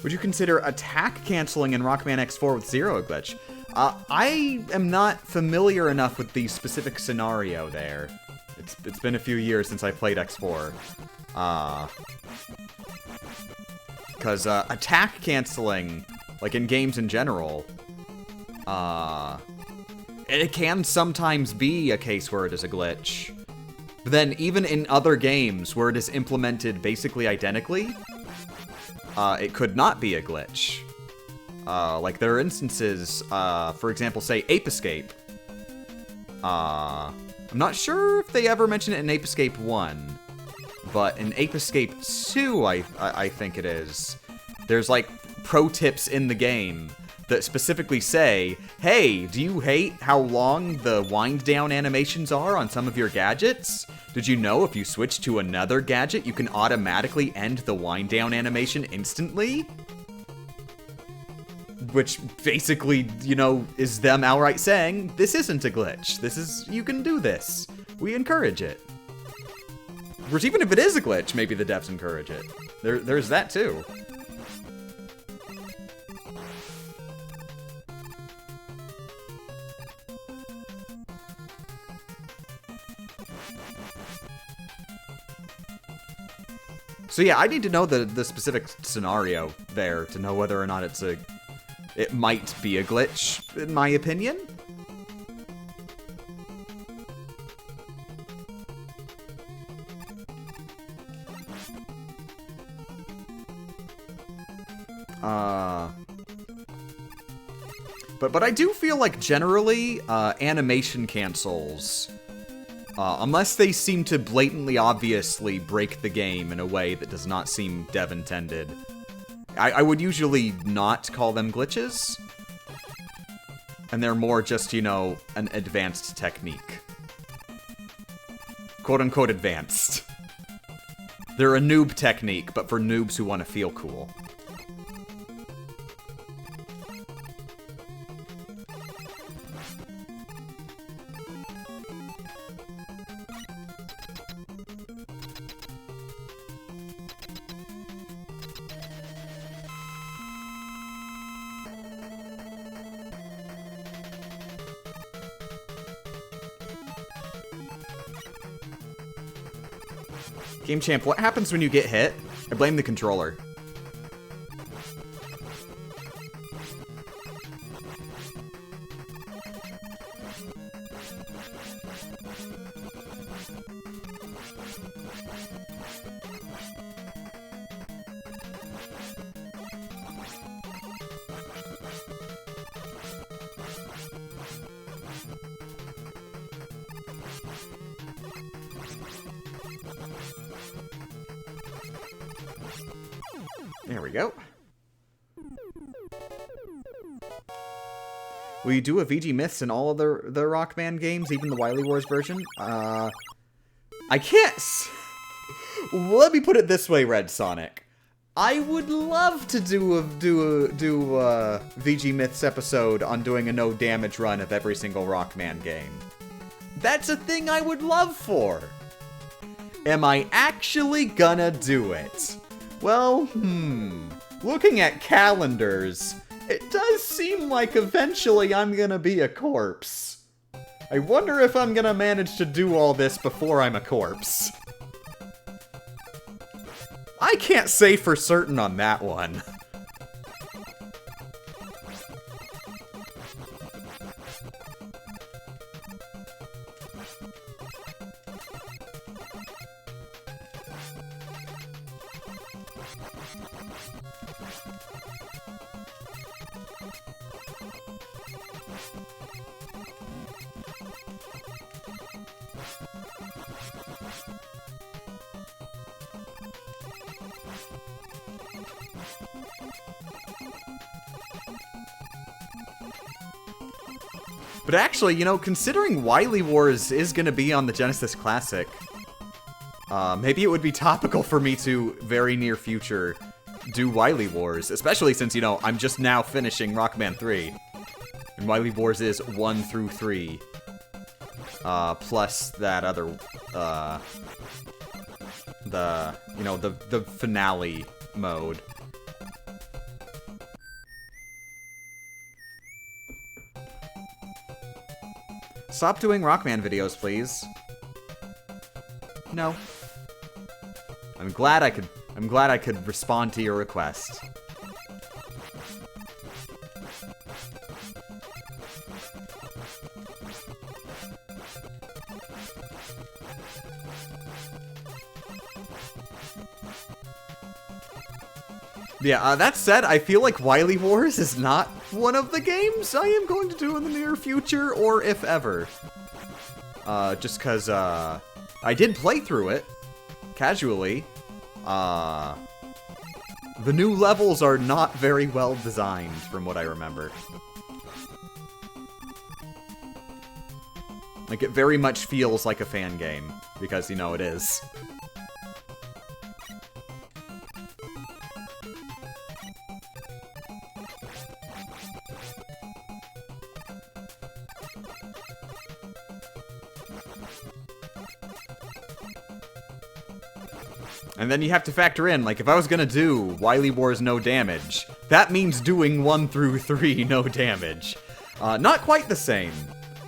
Would you consider attack canceling in Rockman X4 with Zero a glitch? I am not familiar enough with the specific scenario there. It's been a few years since I played X4. Because attack canceling, like in games in general, it can sometimes be a case where it is a glitch. But then even in other games where it is implemented basically identically, it could not be a glitch. Like, there are instances, for example, say, Ape Escape. I'm not sure if they ever mention it in Ape Escape 1, but in Ape Escape 2, I think it is, there's, like, pro tips in the game that specifically say, hey, do you hate how long the wind down animations are on some of your gadgets? Did you know if you switch to another gadget, you can automatically end the wind down animation instantly? Which basically, you know, is them outright saying, this isn't a glitch. This is, you can do this. We encourage it. Which, even if it is a glitch, maybe the devs encourage it. There's that too. So yeah, I need to know the specific scenario there to know whether or not it might be a glitch, in my opinion. But I do feel like generally, animation cancels, unless they seem to blatantly obviously break the game in a way that does not seem dev intended, I would usually not call them glitches. And they're more just, you know, an advanced technique. Quote-unquote advanced. They're a noob technique, but for noobs who want to feel cool. Game Champ, what happens when you get hit? I blame the controller. There we go. Will you do a VG Myths in all of the Rockman games, even the Wily Wars version? I can't... Let me put it this way, Red Sonic. I would love to do a VG Myths episode on doing a no damage run of every single Rockman game. That's a thing I would love for. Am I actually gonna do it? Well, looking at calendars, it does seem like eventually I'm gonna be a corpse. I wonder if I'm gonna manage to do all this before I'm a corpse. I can't say for certain on that one. But actually, you know, considering Wily Wars is going to be on the Genesis Classic, maybe it would be topical for me to, very near future, do Wily Wars. Especially since, you know, I'm just now finishing Rockman 3. And Wily Wars is 1 through 3. Plus that other, the finale mode. Stop doing Rockman videos, please. No. I'm glad I could respond to your request. Yeah, that said, I feel like Wily Wars is not one of the games I am going to do in the near future, or if ever. Just cause, I did play through it, casually. The new levels are not very well designed, from what I remember. Like, it very much feels like a fan game, because, you know, it is. And then you have to factor in, like, if I was gonna do Wily Wars no damage, that means doing 1 through 3 no damage. Not quite the same.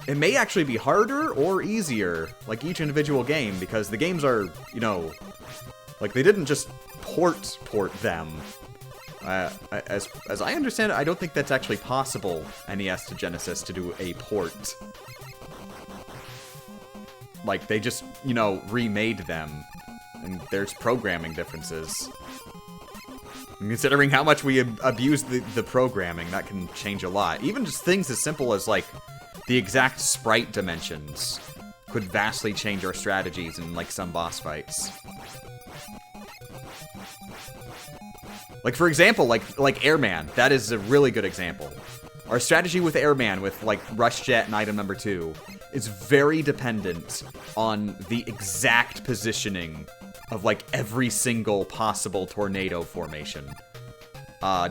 It may actually be harder or easier, like each individual game, because the games are, you know, like, they didn't just port them. As I understand it, I don't think that's actually possible, NES to Genesis, to do a port. Like, they just, you know, remade them. And there's programming differences. And considering how much we abuse the programming, that can change a lot. Even just things as simple as, like, the exact sprite dimensions could vastly change our strategies in, like, some boss fights. Like, for example, like Airman. That is a really good example. Our strategy with Airman, with, like, Rush Jet and item number 2, is very dependent on the exact positioning of, like, every single possible tornado formation.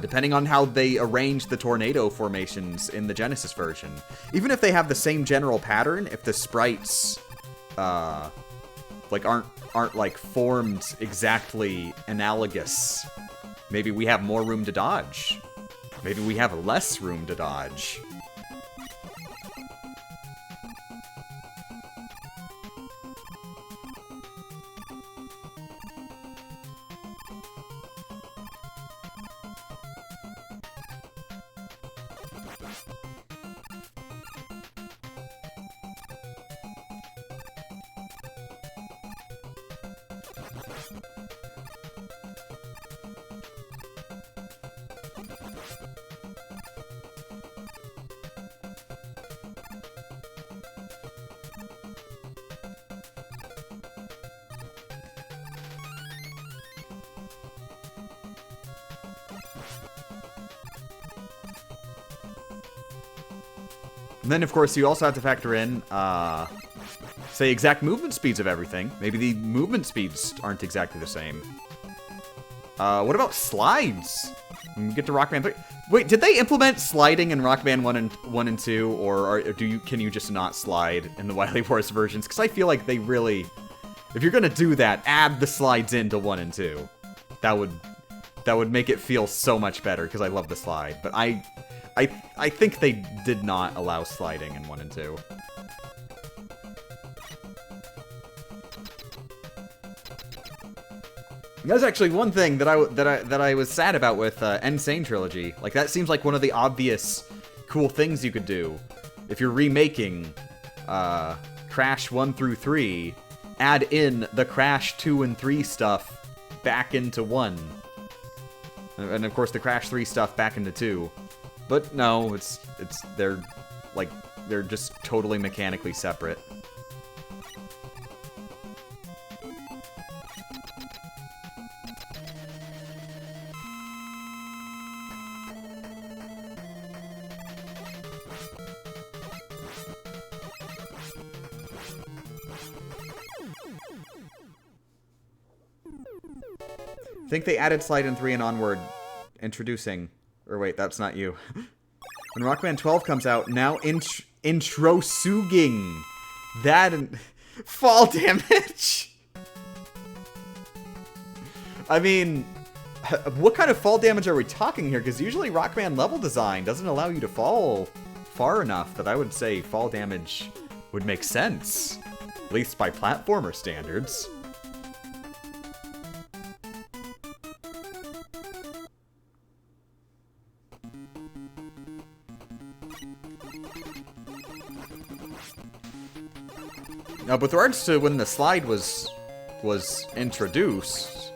Depending on how they arrange the tornado formations in the Genesis version. Even if they have the same general pattern, if the sprites, like, aren't like, formed exactly analogous, maybe we have more room to dodge. Maybe we have less room to dodge. And then, of course, you also have to factor in, say, exact movement speeds of everything. Maybe the movement speeds aren't exactly the same. What about slides? When we get to Rockman 3. Wait, did they implement sliding in Rockman 1 and 2, or can you just not slide in the Wily Wars versions? Because I feel like they really, if you're gonna do that, add the slides into 1 and 2. That would make it feel so much better, because I love the slide. But I think they did not allow sliding in 1 and 2. That's actually one thing that I was sad about with Insane Trilogy. Like, that seems like one of the obvious cool things you could do. If you're remaking Crash 1 through 3, add in the Crash 2 and 3 stuff back into 1. And of course the Crash 3 stuff back into 2. But no, they're just totally mechanically separate. I think they added Slide in 3 and onward, introducing... Or wait, that's not you. When Rockman 12 comes out, now introsuging that and... Fall damage! I mean... What kind of fall damage are we talking here? Because usually Rockman level design doesn't allow you to fall far enough that I would say fall damage would make sense. At least by platformer standards. Now, with regards to when the slide was introduced,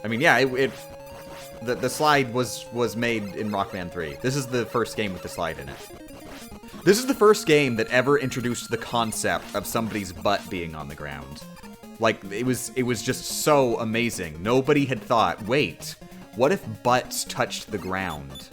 I mean, yeah, the slide was made in Rockman 3. This is the first game with the slide in it. This is the first game that ever introduced the concept of somebody's butt being on the ground. Like, it was just so amazing. Nobody had thought, wait, what if butts touched the ground?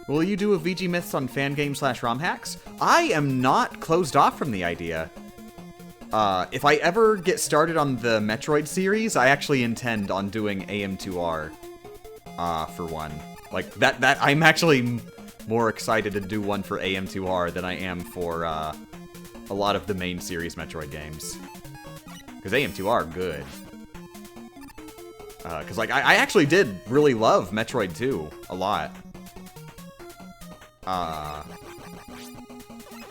Will you do a VG Myths on fangame/ROM hacks? I am not closed off from the idea. If I ever get started on the Metroid series, I actually intend on doing AM2R, for one. Like, that I'm actually more excited to do one for AM2R than I am for, a lot of the main series Metroid games. Because AM2R are good. Because, like, I actually did really love Metroid 2 a lot.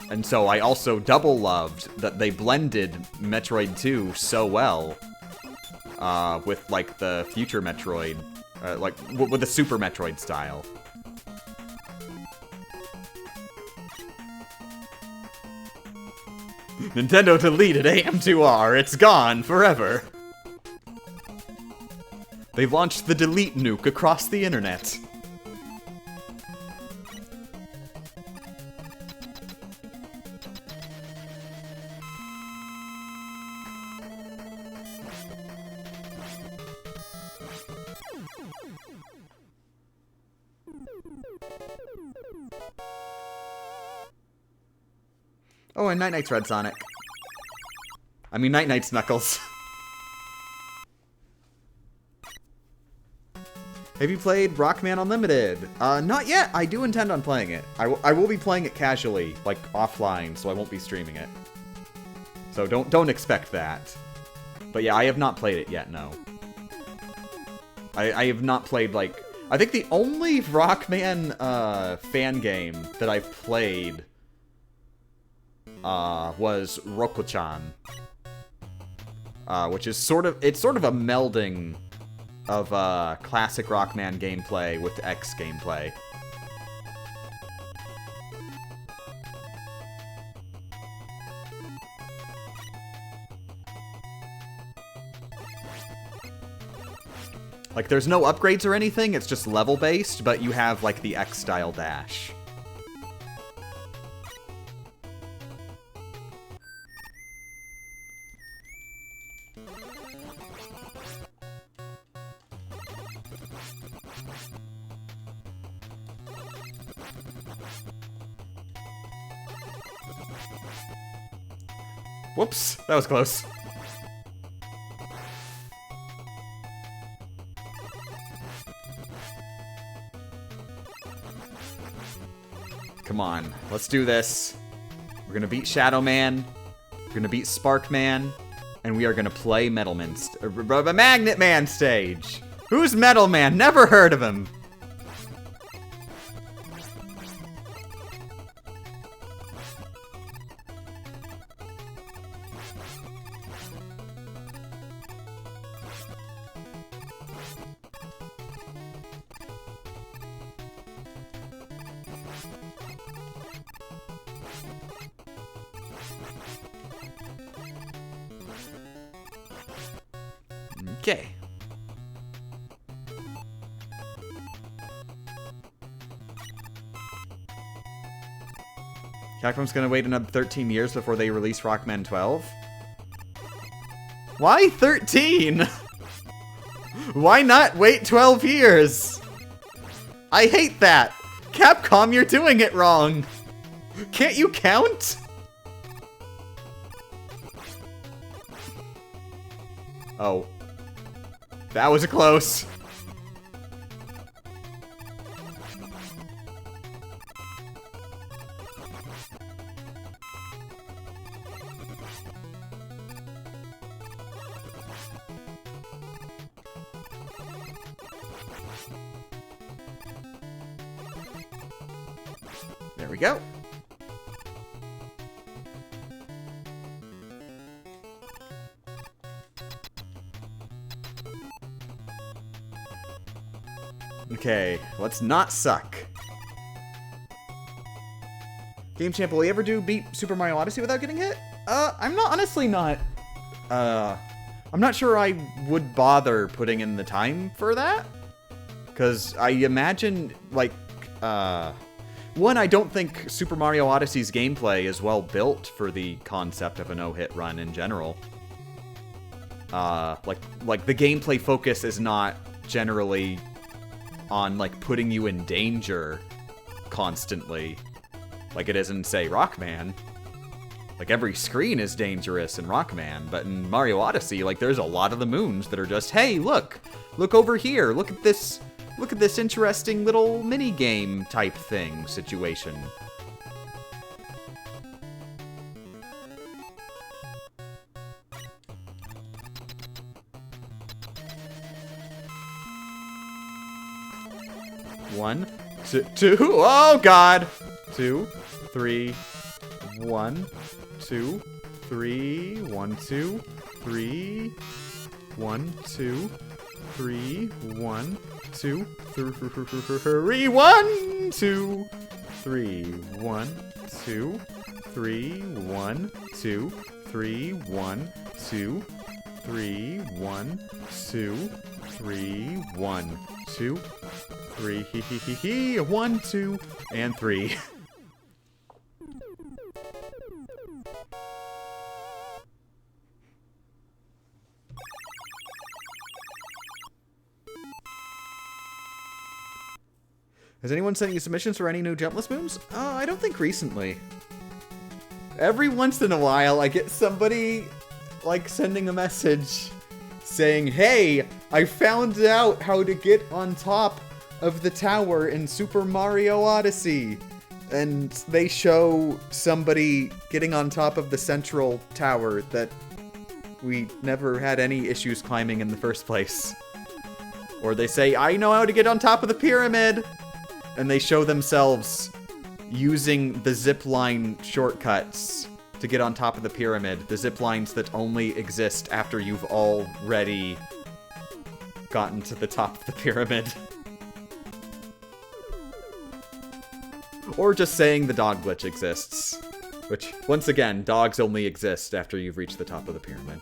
And so I also double loved that they blended Metroid 2 so well, with, like, the future Metroid, like, with the Super Metroid style. Nintendo deleted AM2R, it's gone forever. They've launched the delete nuke across the internet. Oh, and Night Knight's Red Sonic. I mean, Night Knight's Knuckles. Have you played Rockman Unlimited? Not yet. I do intend on playing it. I will be playing it casually, like offline, so I won't be streaming it. So don't expect that. But yeah, I have not played it yet, no. I have not played, like... I think the only Rockman fan game that I've played was Rokko-chan. Which is sort of a melding of classic Rockman gameplay with X gameplay. Like, there's no upgrades or anything, it's just level-based, but you have, like, the X-style dash. Whoops, that was close. Come on, let's do this. We're gonna beat Shadow Man, we're gonna beat Spark Man, and we are gonna play Magnet Man stage. Who's Metal Man? Never heard of him. Okay. Capcom's gonna wait another 13 years before they release Rockman 12? Why 13? Why not wait 12 years? I hate that! Capcom, you're doing it wrong! Can't you count? Oh. That was close. There we go. Okay, let's not suck. Game Champ, will you ever beat Super Mario Odyssey without getting hit? I'm honestly not. I'm not sure I would bother putting in the time for that. Because I imagine, like, one, I don't think Super Mario Odyssey's gameplay is well built for the concept of a no-hit run in general. Like the gameplay focus is not generally on, like, putting you in danger constantly, like it is in, say, Rockman. Like, every screen is dangerous in Rockman, but in Mario Odyssey, like, there's a lot of the moons that are just, hey, look over here, look at this interesting little mini-game type thing situation. One, two, oh god! 2, 3, 1, 2, 3, 1, 2, 3, 1, 2, 3, 1, 2, 3, 1, 2, 3, 1, 2, 3, 1, 2, 3, 1, 2, 3, 1, 2, 3, 1, 2, 3, 1, 2, and 3. Has anyone sent you submissions for any new jumpless moons? I don't think recently. Every once in a while, I get somebody, like, sending a message saying, hey, I found out how to get on top of the tower in Super Mario Odyssey. And they show somebody getting on top of the central tower that we never had any issues climbing in the first place. Or they say, I know how to get on top of the pyramid! And they show themselves using the zipline shortcuts to get on top of the pyramid. The zip lines that only exist after you've already gotten to the top of the pyramid. Or just saying the dog glitch exists. Which, once again, dogs only exist after you've reached the top of the pyramid.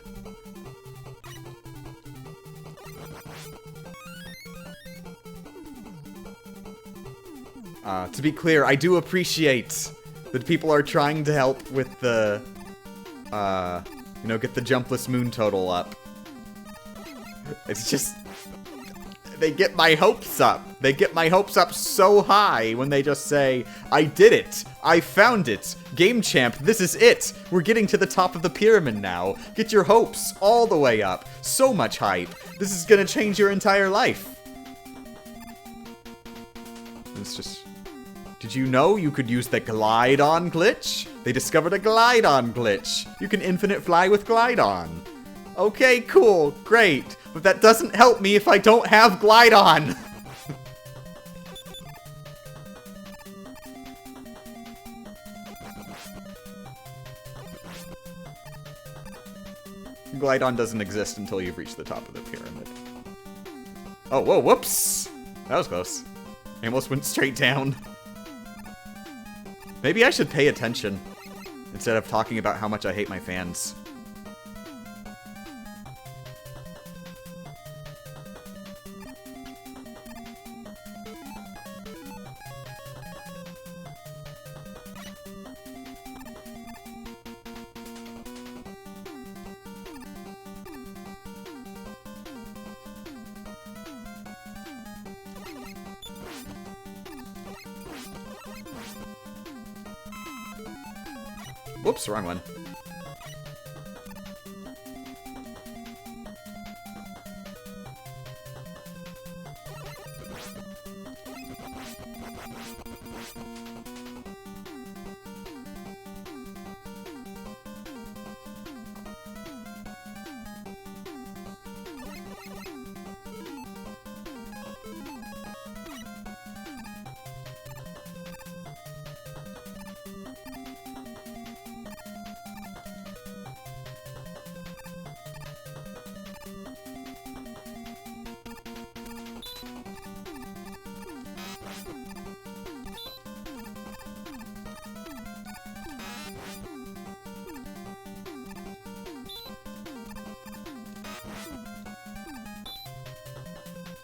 To be clear, I do appreciate that people are trying to help with the, you know, get the jumpless moon total up. It's just, they get my hopes up. They get my hopes up so high when they just say, I did it! I found it! Game Champ, this is it! We're getting to the top of the pyramid now. Get your hopes all the way up. So much hype. This is gonna change your entire life. It's just... Did you know you could use the glide-on glitch? They discovered a glide-on glitch. You can infinite fly with glide-on. Okay, cool, great. But that doesn't help me if I don't have glide-on. Glide-on doesn't exist until you've reached the top of the pyramid. Oh, whoa, whoops! That was close. I almost went straight down. Maybe I should pay attention, instead of talking about how much I hate my fans. Whoops, wrong one.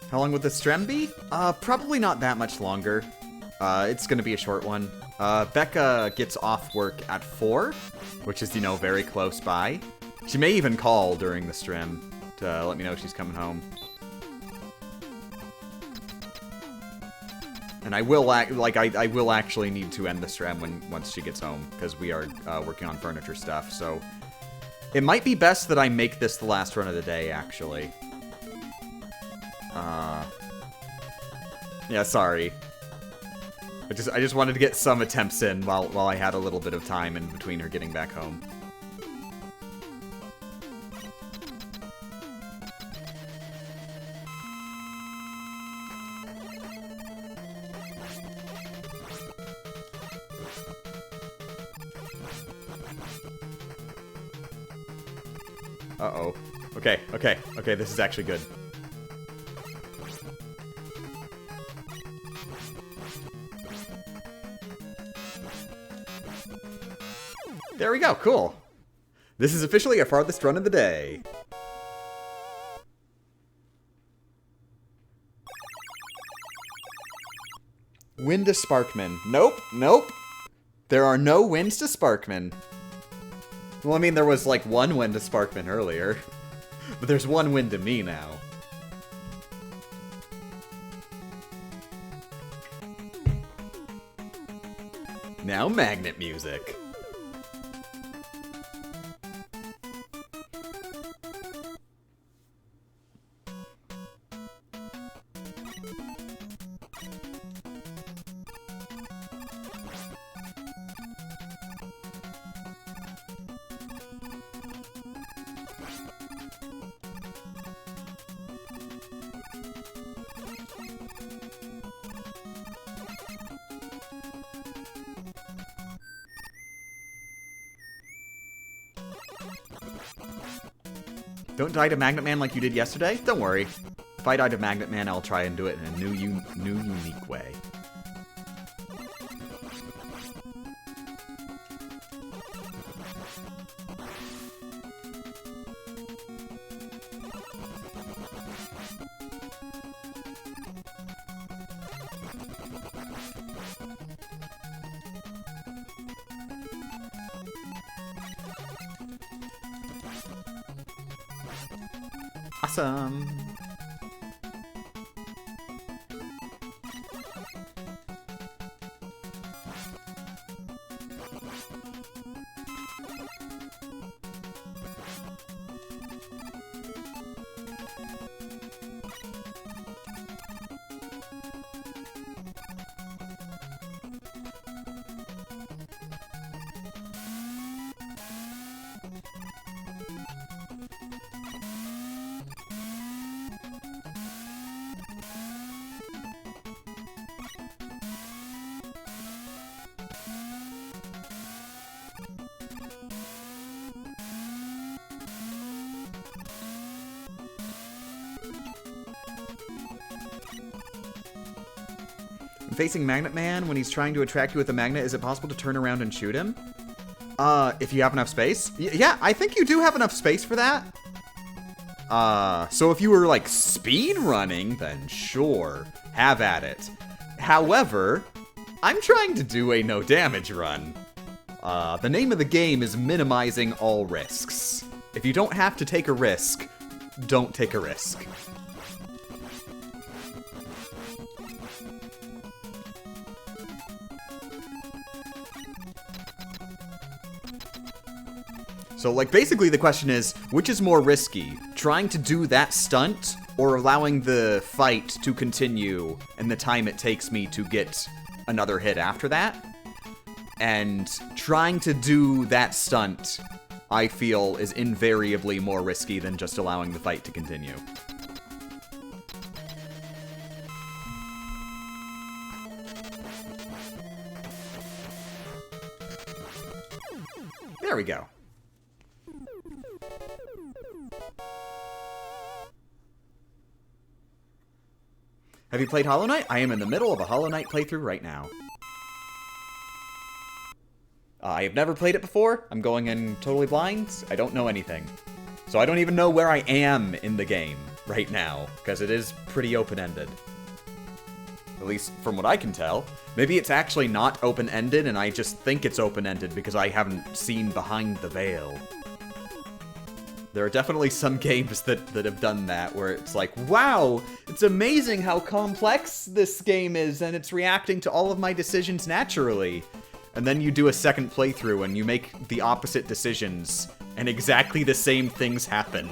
How long would the stream be? Probably not that much longer. It's gonna be a short one. Becca gets off work at 4, which is, you know, very close by. She may even call during the stream to let me know she's coming home. And I will I will actually need to end the stream once she gets home, because we are working on furniture stuff, so it might be best that I make this the last run of the day, actually. Yeah, sorry. I just wanted to get some attempts in while I had a little bit of time in between her getting back home. Uh-oh. Okay, this is actually good. There we go, cool. This is officially our farthest run of the day. Wind to Sparkman. Nope. There are no winds to Sparkman. Well, I mean, there was like one wind to Sparkman earlier. But there's one wind to me now. Now magnet music. Don't die to Magnet Man like you did yesterday? Don't worry. If I die to Magnet Man, I'll try and do it in a new unique way. Awesome. Facing Magnet Man, when he's trying to attract you with a magnet, is it possible to turn around and shoot him? If you have enough space? Yeah, I think you do have enough space for that. So if you were, like, speed running, then sure, have at it. However, I'm trying to do a no damage run. The name of the game is minimizing all risks. If you don't have to take a risk, don't take a risk. So, like, basically the question is, which is more risky? Trying to do that stunt, or allowing the fight to continue and the time it takes me to get another hit after that? And trying to do that stunt, I feel, is invariably more risky than just allowing the fight to continue. There we go. Have you played Hollow Knight? I am in the middle of a Hollow Knight playthrough right now. I have never played it before. I'm going in totally blind. I don't know anything. So I don't even know where I am in the game right now, because it is pretty open-ended. At least from what I can tell. Maybe it's actually not open-ended, and I just think it's open-ended because I haven't seen behind the veil. There are definitely some games that have done that, where it's like, wow, it's amazing how complex this game is, and it's reacting to all of my decisions naturally. And then you do a second playthrough, and you make the opposite decisions, and exactly the same things happen.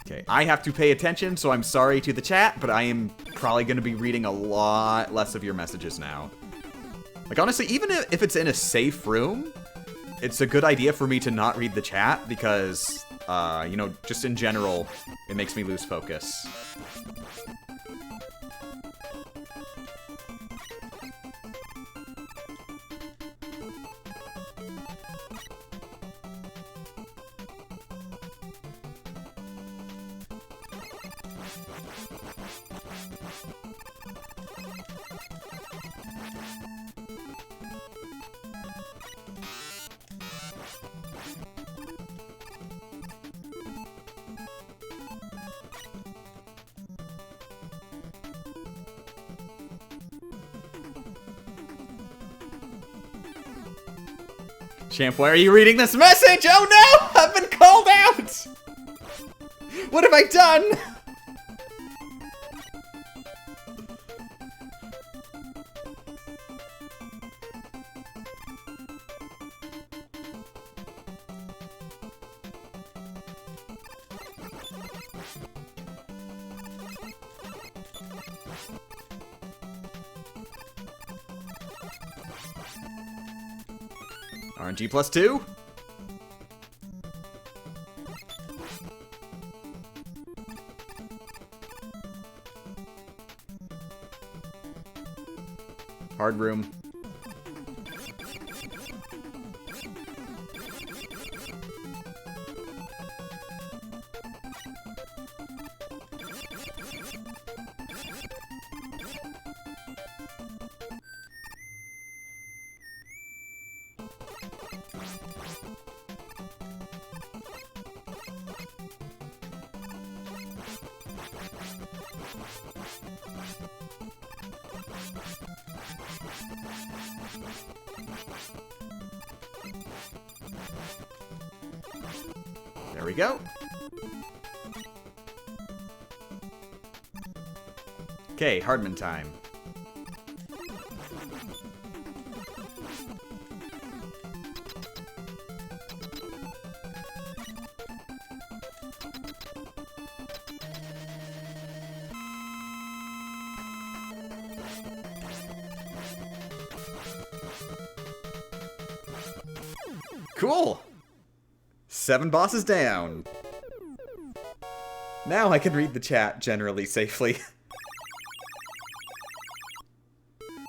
Okay, I have to pay attention, so I'm sorry to the chat, but I am probably going to be reading a lot less of your messages now. Like, honestly, even if it's in a safe room, it's a good idea for me to not read the chat, because, you know, just in general, it makes me lose focus. Champ, why are you reading this message? Oh no! I've been called out! What have I done? RNG +2? Hard room. There we go. Okay, Hardman time. Cool! 7 bosses down. Now I can read the chat generally safely.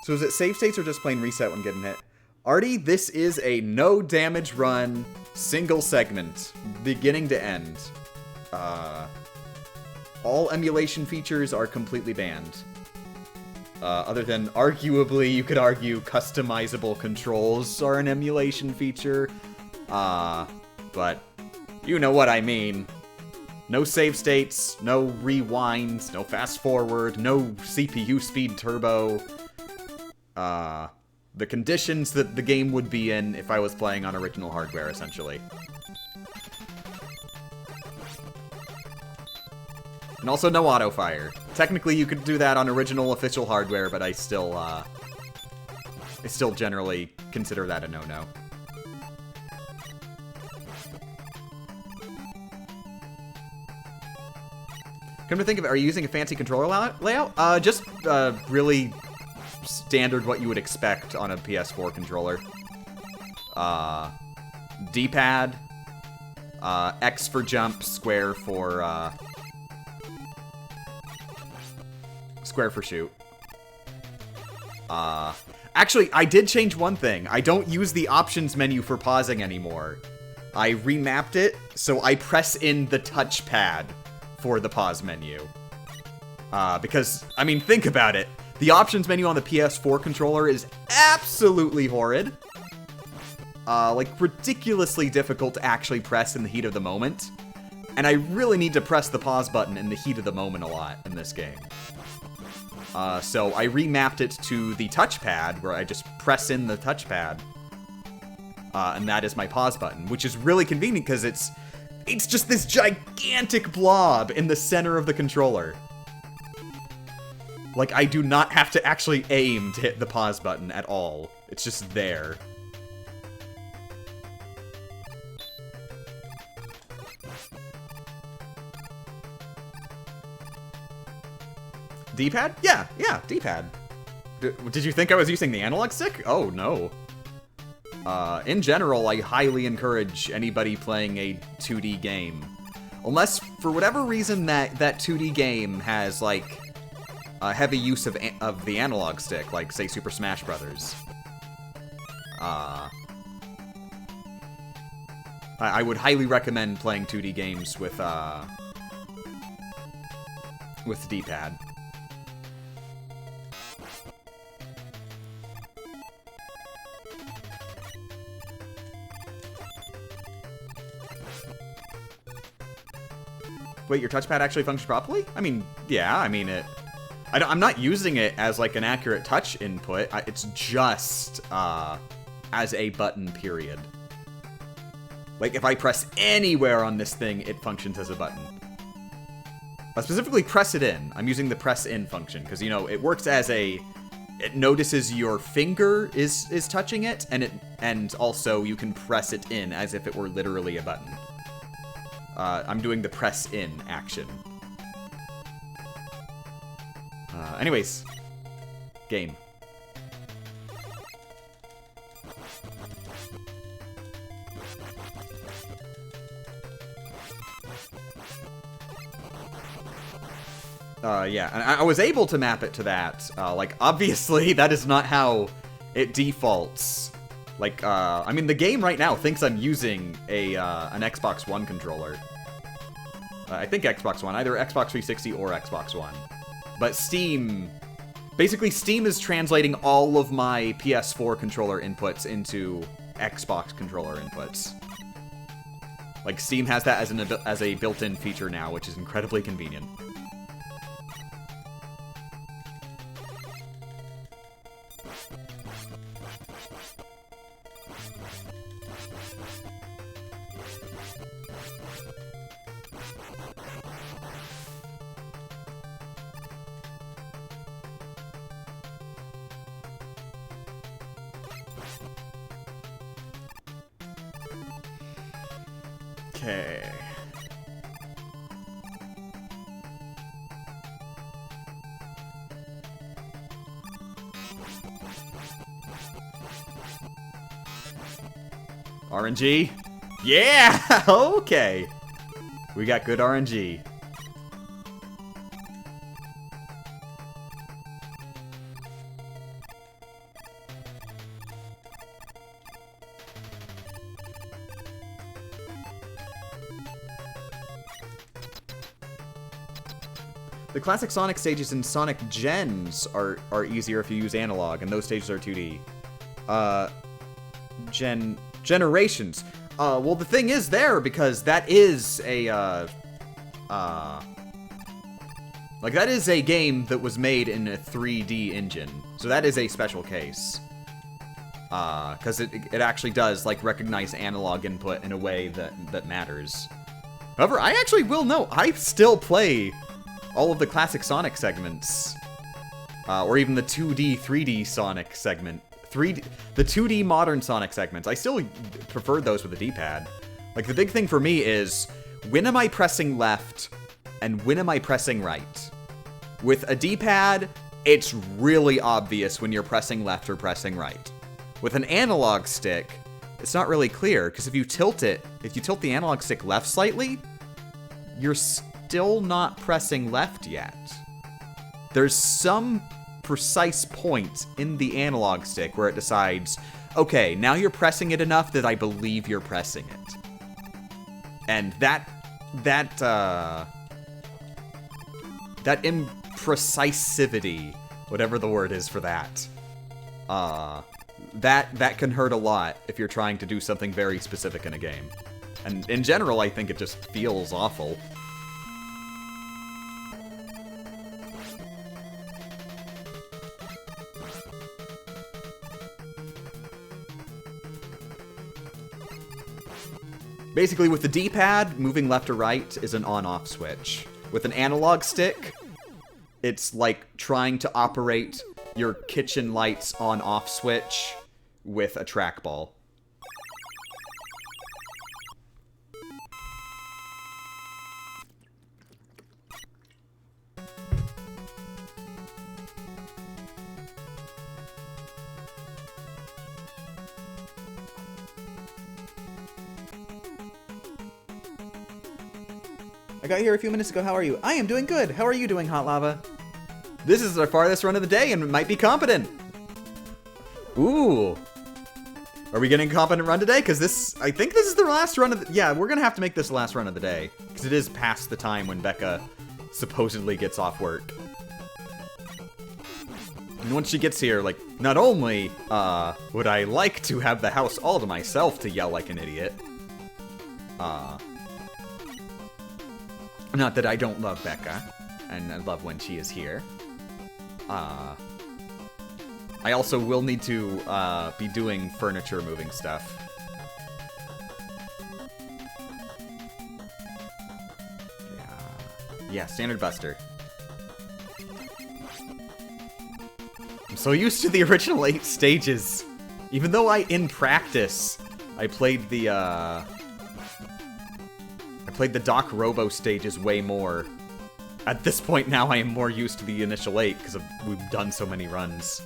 So is it save states or just plain reset when getting hit? Artie, this is a no damage run, single segment, beginning to end. All emulation features are completely banned. Other than, arguably, you could argue customizable controls are an emulation feature. But you know what I mean. No save states, no rewinds, no fast forward, no CPU speed turbo. The conditions that the game would be in if I was playing on original hardware, essentially. And also no auto fire. Technically you could do that on original official hardware, but I still generally consider that a no-no. Come to think of it, are you using a fancy controller layout? Just really standard what you would expect on a PS4 controller. D-pad, X for jump, square for shoot. Actually, I did change one thing. I don't use the options menu for pausing anymore. I remapped it, so I press in the touchpad for the pause menu. Because, I mean, think about it. The options menu on the PS4 controller is absolutely horrid. Like, ridiculously difficult to actually press in the heat of the moment. And I really need to press the pause button in the heat of the moment a lot in this game. So I remapped it to the touchpad, where I just press in the touchpad. And that is my pause button, which is really convenient because it's just this gigantic blob in the center of the controller. Like, I do not have to actually aim to hit the pause button at all. It's just there. D-pad? Yeah, D-pad. Did you think I was using the analog stick? Oh, no. In general, I highly encourage anybody playing a 2D game. Unless, for whatever reason, that 2D game has, like, a heavy use of the analog stick, like, say, Super Smash Brothers. I would highly recommend playing 2D games with D-pad. Wait, your touchpad actually functions properly? I mean, yeah, I mean, I'm not using it as, like, an accurate touch input. It's just, as a button, period. Like, if I press anywhere on this thing, it functions as a button. Specifically, press it in. I'm using the press in function, because, you know, it works as it notices your finger is touching it, and also you can press it in as if it were literally a button. I'm doing the press in action. Anyways, game. Yeah, and I was able to map it to that. Like, obviously, that is not how it defaults. Like, I mean, the game right now thinks I'm using an Xbox One controller. I think Xbox One, either Xbox 360 or Xbox One. But Steam... Basically, Steam is translating all of my PS4 controller inputs into Xbox controller inputs. Like, Steam has that as a built-in feature now, which is incredibly convenient. Okay. RNG? Yeah! Okay. We got good RNG. The classic Sonic stages in Sonic Gens are easier if you use analog, and those stages are 2D. Generations. Well, the thing is there, because that is a, like, that is a game that was made in a 3D engine. So that is a special case. Because it actually does, like, recognize analog input in a way that matters. However, I actually will know, I still play all of the classic Sonic segments. Or even the 2D, 3D Sonic segment. The 2D modern Sonic segments. I still prefer those with a D-pad. Like, the big thing for me is, when am I pressing left, and when am I pressing right? With a D-pad, it's really obvious when you're pressing left or pressing right. With an analog stick, it's not really clear, because if you tilt the analog stick left slightly, you're still not pressing left yet. There's some precise point in the analog stick where it decides, okay, now you're pressing it enough that I believe you're pressing it. And that imprecisivity, whatever the word is for that, that can hurt a lot if you're trying to do something very specific in a game. And in general, I think it just feels awful. Basically, with the D-pad, moving left or right is an on-off switch. With an analog stick, it's like trying to operate your kitchen lights on-off switch with a trackball. I got here a few minutes ago. How are you? I am doing good. How are you doing, Hot Lava? This is our farthest run of the day, and it might be competent. Ooh. Are we getting a competent run today? Because I think this is the last run of the... Yeah, we're going to have to make this the last run of the day. Because it is past the time when Becca supposedly gets off work. And once she gets here, like, not only would I like to have the house all to myself to yell like an idiot, not that I don't love Becca, and I love when she is here. I also will need to be doing furniture moving stuff. Yeah, standard Buster. I'm so used to the original 8 stages. Even though in practice, I played the Doc Robo stages way more. At this point now, I am more used to the initial 8 because we've done so many runs.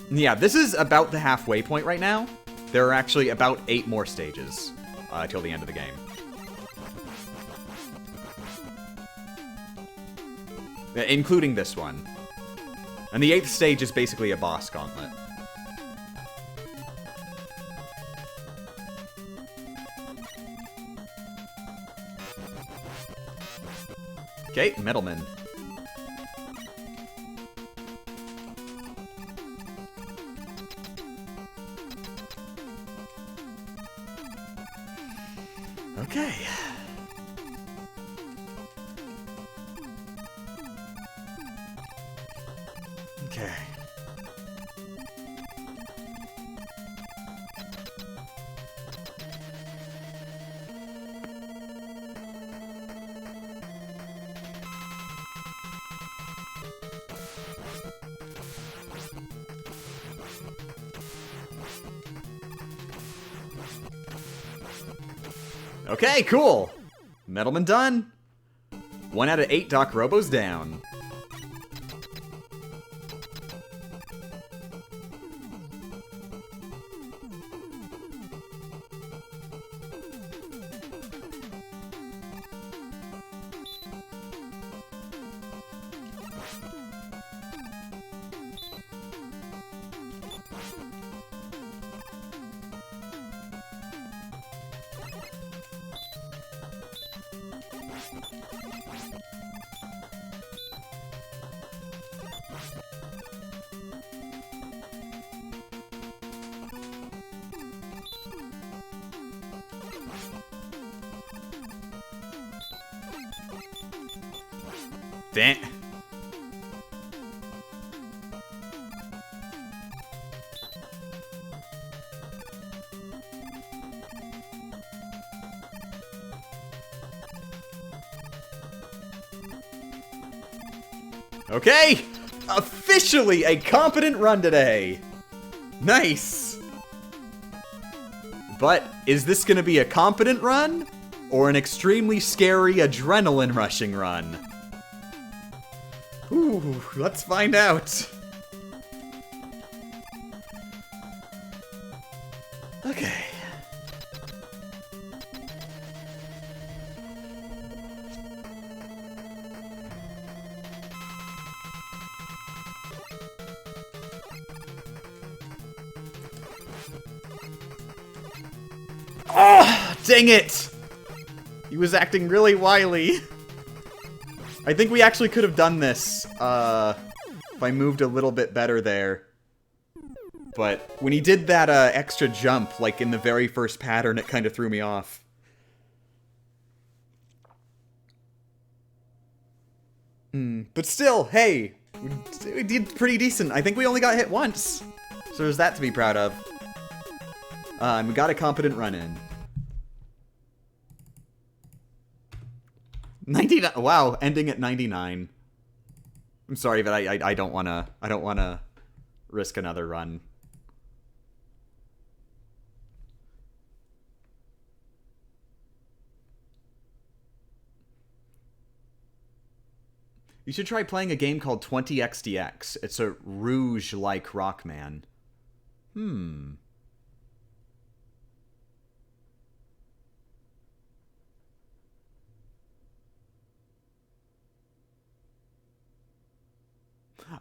Yeah, this is about the halfway point right now. There are actually about 8 more stages till the end of the game. Including this one. And the 8th stage is basically a boss gauntlet. Okay, Middleman. Okay. Okay. Okay, cool. Middleman done. 1 out of 8 Doc Robos down. Damn. Okay! Officially a competent run today! Nice! But, is this gonna be a competent run? Or an extremely scary adrenaline-rushing run? Ooh, let's find out. Okay. Oh, dang it! He was acting really wily. I think we actually could have done this, if I moved a little bit better there. But when he did that, extra jump, like in the very first pattern, it kind of threw me off. But still, hey, we did pretty decent. I think we only got hit once. So there's that to be proud of. And we got a competent run in. 99. Wow, ending at 99. I'm sorry, but I don't wanna risk another run. You should try playing a game called 20XDX. It's a Rouge-like Rockman.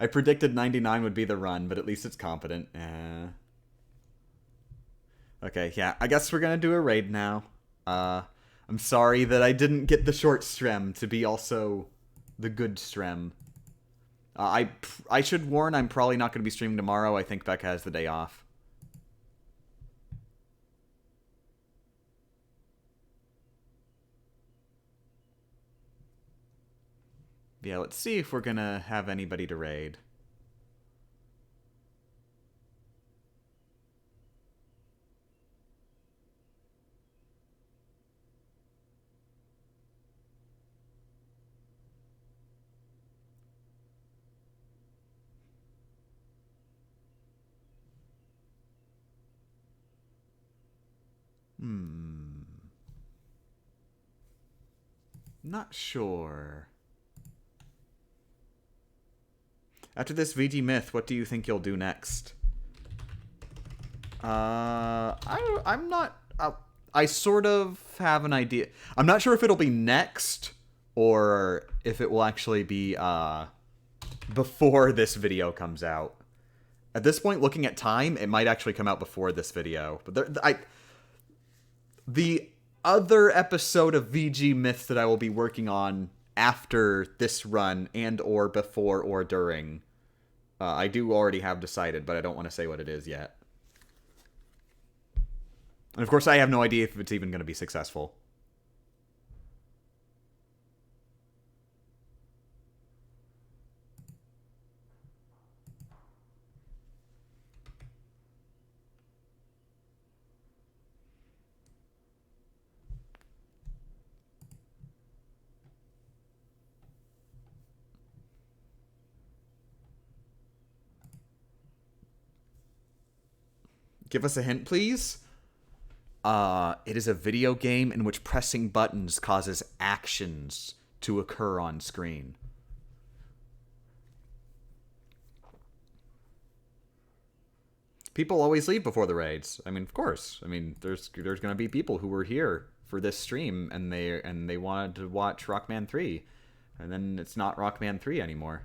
I predicted 99 would be the run, but at least it's competent. Okay, yeah, I guess we're gonna do a raid now. I'm sorry that I didn't get the short strem to be also the good strem. I should warn, I'm probably not gonna be streaming tomorrow. I think Becca has the day off. Yeah, let's see if we're gonna have anybody to raid. Not sure. After this VG Myth, what do you think you'll do next? I'm not. I sort of have an idea. I'm not sure if it'll be next or if it will actually be before this video comes out. At this point, looking at time, it might actually come out before this video. But the other episode of VG Myths that I will be working on after this run and or before or during, I do already have decided, but I don't want to say what it is yet. And of course, I have no idea if it's even going to be successful. Give us a hint, please. It is a video game in which pressing buttons causes actions to occur on screen. People always leave before the raids. I mean, of course. I mean, there's going to be people who were here for this stream and they wanted to watch Rockman 3, and then it's not Rockman 3 anymore.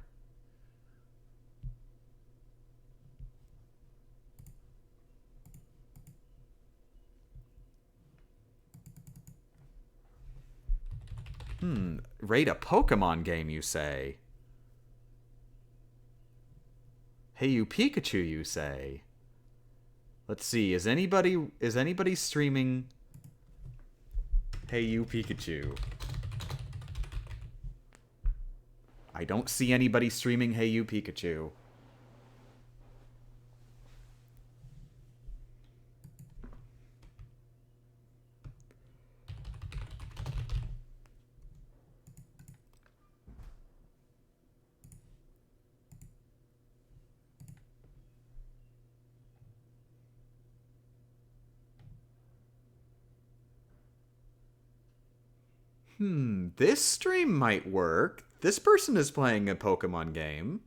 Raid a Pokemon game, you say? Hey, you Pikachu, you say? Let's see. Is anybody streaming Hey, you Pikachu? I don't see anybody streaming Hey, you Pikachu. This stream might work. This person is playing a Pokemon game.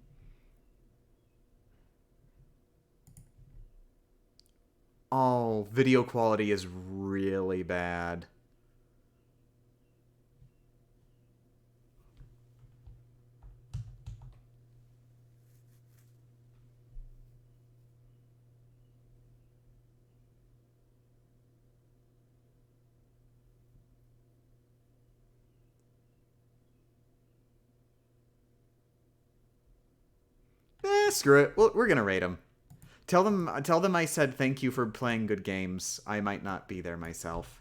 Oh, video quality is really bad. Screw it. Well, we're gonna rate them. Tell them I said thank you for playing good games. I might not be there myself.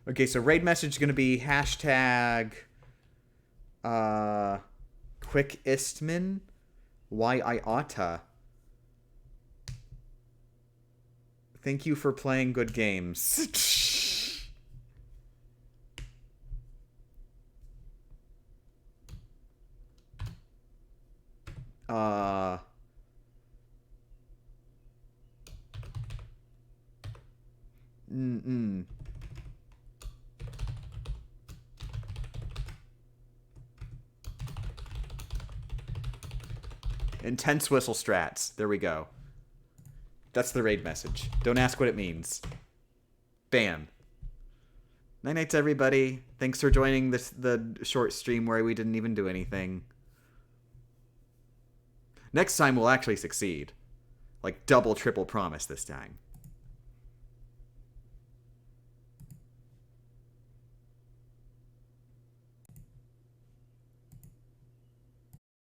Okay, so raid message is gonna be hashtag Quick Istman why I oughta. Thank you for playing good games. Intense whistle strats. There we go. That's the raid message. Don't ask what it means. Bam. Night nights, everybody. Thanks for joining the short stream where we didn't even do anything. Next time we'll actually succeed. Like double, triple promise this time.